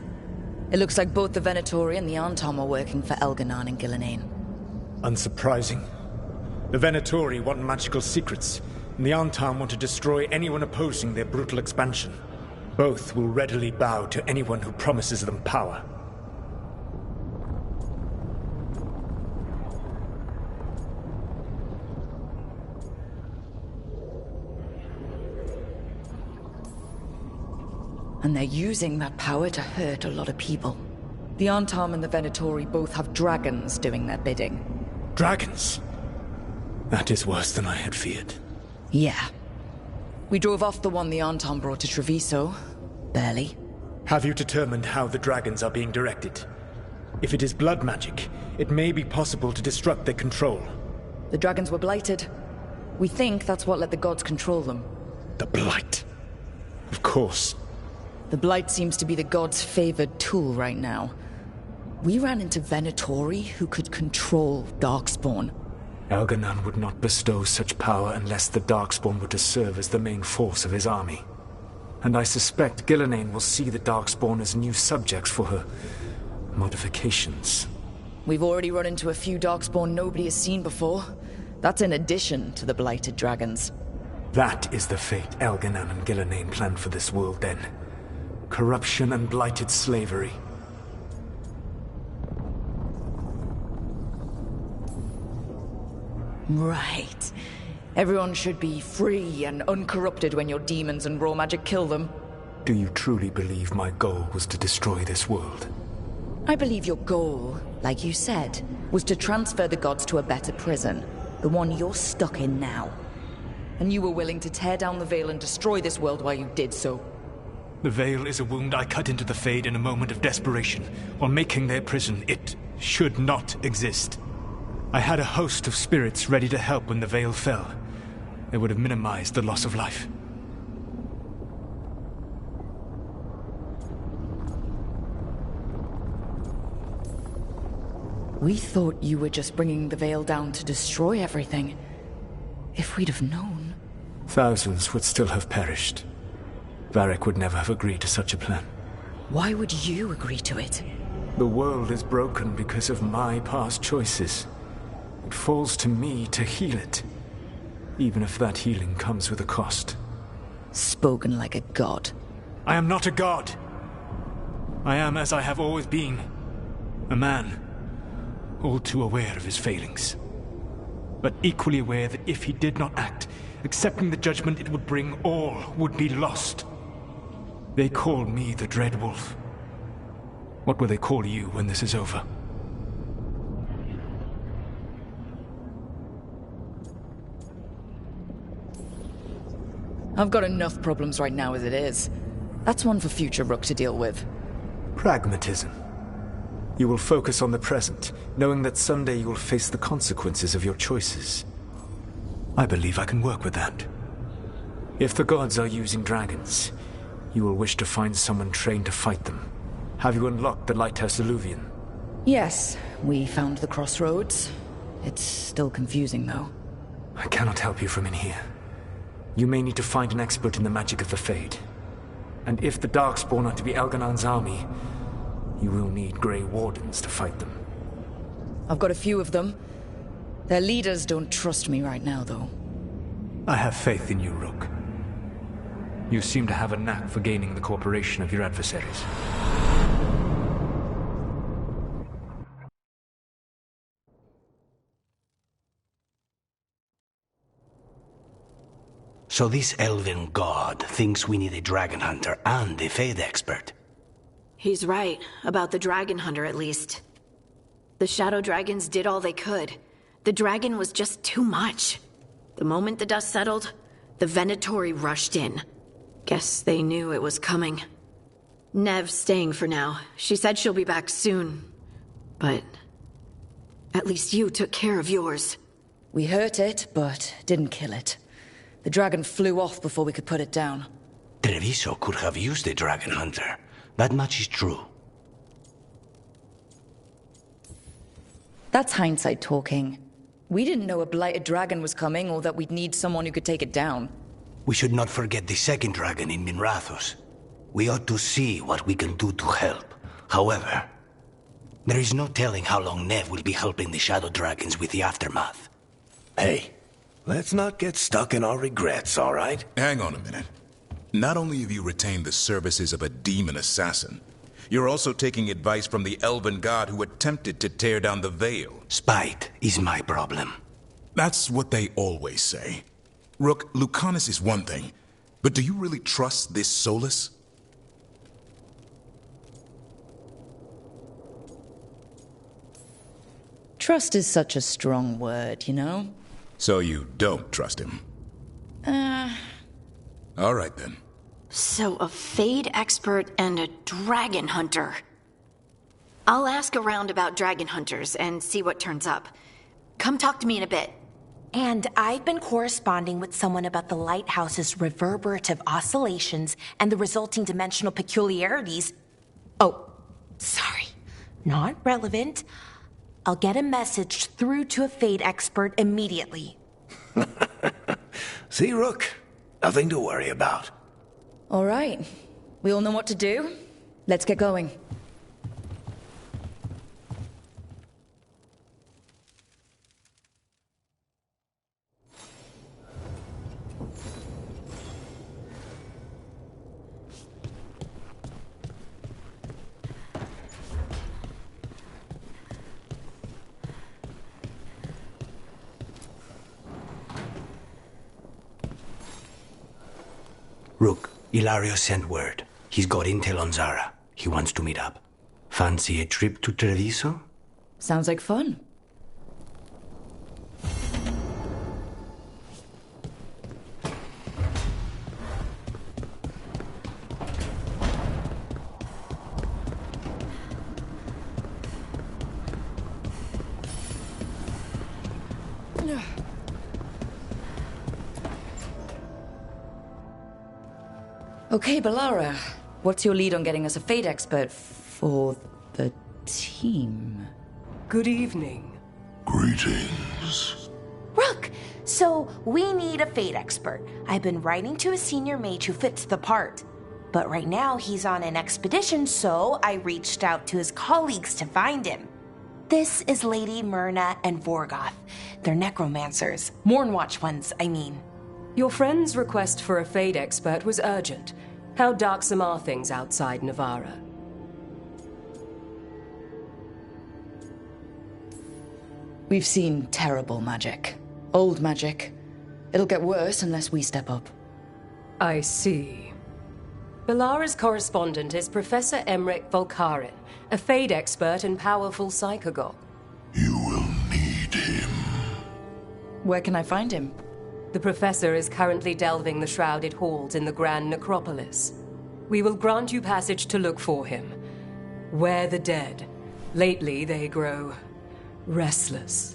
It looks like both the Venatori and the Antom are working for Elganan and Gillenane. Unsurprising. The Venatori want magical secrets, and the Antom want to destroy anyone opposing their brutal expansion. Both will readily bow to anyone who promises them power. And they're using that power to hurt a lot of people. The Antom and the Venatori both have dragons doing their bidding. Dragons? That is worse than I had feared. Yeah. We drove off the one the Antom brought to Treviso. Barely. Have you determined how the dragons are being directed? If it is blood magic, it may be possible to disrupt their control. The dragons were blighted. We think that's what let the gods control them. The Blight. Of course. The Blight seems to be the gods' favored tool right now. We ran into Venatori who could control Darkspawn. Elganan would not bestow such power unless the Darkspawn were to serve as the main force of his army. And I suspect Gillenane will see the Darkspawn as new subjects for her modifications. We've already run into a few Darkspawn nobody has seen before. That's in addition to the blighted dragons. That is the fate Elganan and Gillenane planned for this world then. Corruption and blighted slavery. Right. Everyone should be free and uncorrupted when your demons and raw magic kill them. Do you truly believe my goal was to destroy this world? I believe your goal, like you said, was to transfer the gods to a better prison. The one you're stuck in now. And you were willing to tear down the Veil and destroy this world while you did so. The Veil is a wound I cut into the Fade in a moment of desperation, while making their prison. It should not exist. I had a host of spirits ready to help when the Veil fell. They would have minimized the loss of life. We thought you were just bringing the Veil down to destroy everything. If we'd have known... Thousands would still have perished. Varric would never have agreed to such a plan. Why would you agree to it? The world is broken because of my past choices. It falls to me to heal it, even if that healing comes with a cost. Spoken like a god. I am not a god. I am as I have always been. A man, all too aware of his failings. But equally aware that if he did not act, accepting the judgment it would bring, all would be lost. They call me the Dread Wolf. What will they call you when this is over? I've got enough problems right now as it is. That's one for future Rook to deal with. Pragmatism. You will focus on the present, knowing that someday you will face the consequences of your choices. I believe I can work with that. If the gods are using dragons, you will wish to find someone trained to fight them. Have you unlocked the Lighthouse Illuvian? Yes, we found the crossroads. It's still confusing, though. I cannot help you from in here. You may need to find an expert in the magic of the Fade. And if the Darkspawn are to be Elganan's army, you will need Grey Wardens to fight them. I've got a few of them. Their leaders don't trust me right now, though. I have faith in you, Rook. You seem to have a knack for gaining the cooperation of your adversaries. So this elven god thinks we need a dragon hunter and a Fade expert. He's right, about the dragon hunter at least. The shadow dragons did all they could. The dragon was just too much. The moment the dust settled, the Venatori rushed in. Guess they knew it was coming. Nev's staying for now. She said she'll be back soon. But at least you took care of yours. We hurt it, but didn't kill it. The dragon flew off before we could put it down. Treviso could have used a dragon hunter. That much is true. That's hindsight talking. We didn't know a blighted dragon was coming or that we'd need someone who could take it down. We should not forget the second dragon in Minrathos. We ought to see what we can do to help. However, there is no telling how long Nev will be helping the Shadow Dragons with the aftermath. Hey, let's not get stuck in our regrets, all right? Hang on a minute. Not only have you retained the services of a demon assassin, you're also taking advice from the elven god who attempted to tear down the Veil. Spite is my problem. That's what they always say. Rook, Lucanus is one thing, but do you really trust this Solus? Trust is such a strong word, you know? So you don't trust him? All right then. So a Fade expert and a dragon hunter. I'll ask around about dragon hunters and see what turns up. Come talk to me in a bit. And I've been corresponding with someone about the lighthouse's reverberative oscillations and the resulting dimensional peculiarities. Oh, sorry. Not relevant. I'll get a message through to a Fade expert immediately. See, Rook? Nothing to worry about. All right. We all know what to do. Let's get going. Rook, Ilario sent word. He's got intel on Zara. He wants to meet up. Fancy a trip to Treviso? Sounds like fun. Okay, Balara. What's your lead on getting us a Fade expert for the team? Good evening. Greetings. Rook, so we need a Fade expert. I've been writing to a senior mage who fits the part. But right now he's on an expedition, so I reached out to his colleagues to find him. This is Lady Myrna and Vorgoth. They're necromancers. Mournwatch ones, I mean. Your friend's request for a Fade expert was urgent. How darksome are things outside Navarra? We've seen terrible magic. Old magic. It'll get worse unless we step up. I see. Balara's correspondent is Professor Emmerich Volkarin, a Fade expert and powerful psychogog. Where can I find him? The Professor is currently delving the shrouded halls in the Grand Necropolis. We will grant you passage to look for him. Where the dead. Lately they grow restless.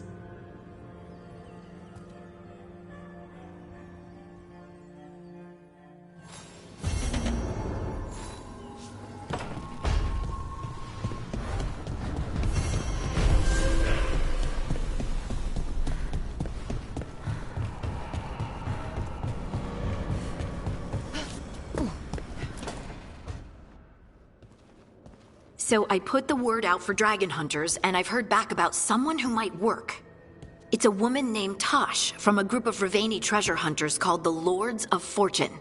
So I put the word out for dragon hunters, and I've heard back about someone who might work. It's a woman named Tosh from a group of Ravani treasure hunters called the Lords of Fortune.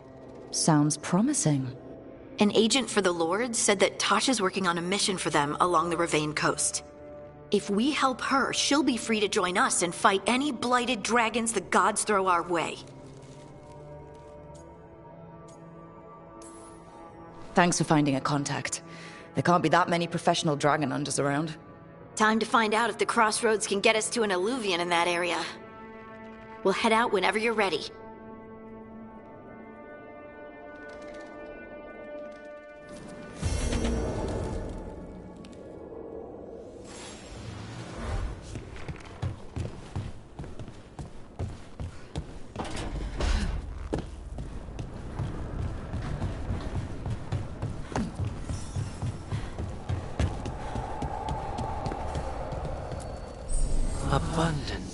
Sounds promising. An agent for the Lords said that Tosh is working on a mission for them along the Ravane coast. If we help her, she'll be free to join us and fight any blighted dragons the gods throw our way. Thanks for finding a contact. There can't be that many professional dragon hunters around. Time to find out if the crossroads can get us to an alluvion in that area. We'll head out whenever you're ready. abundant.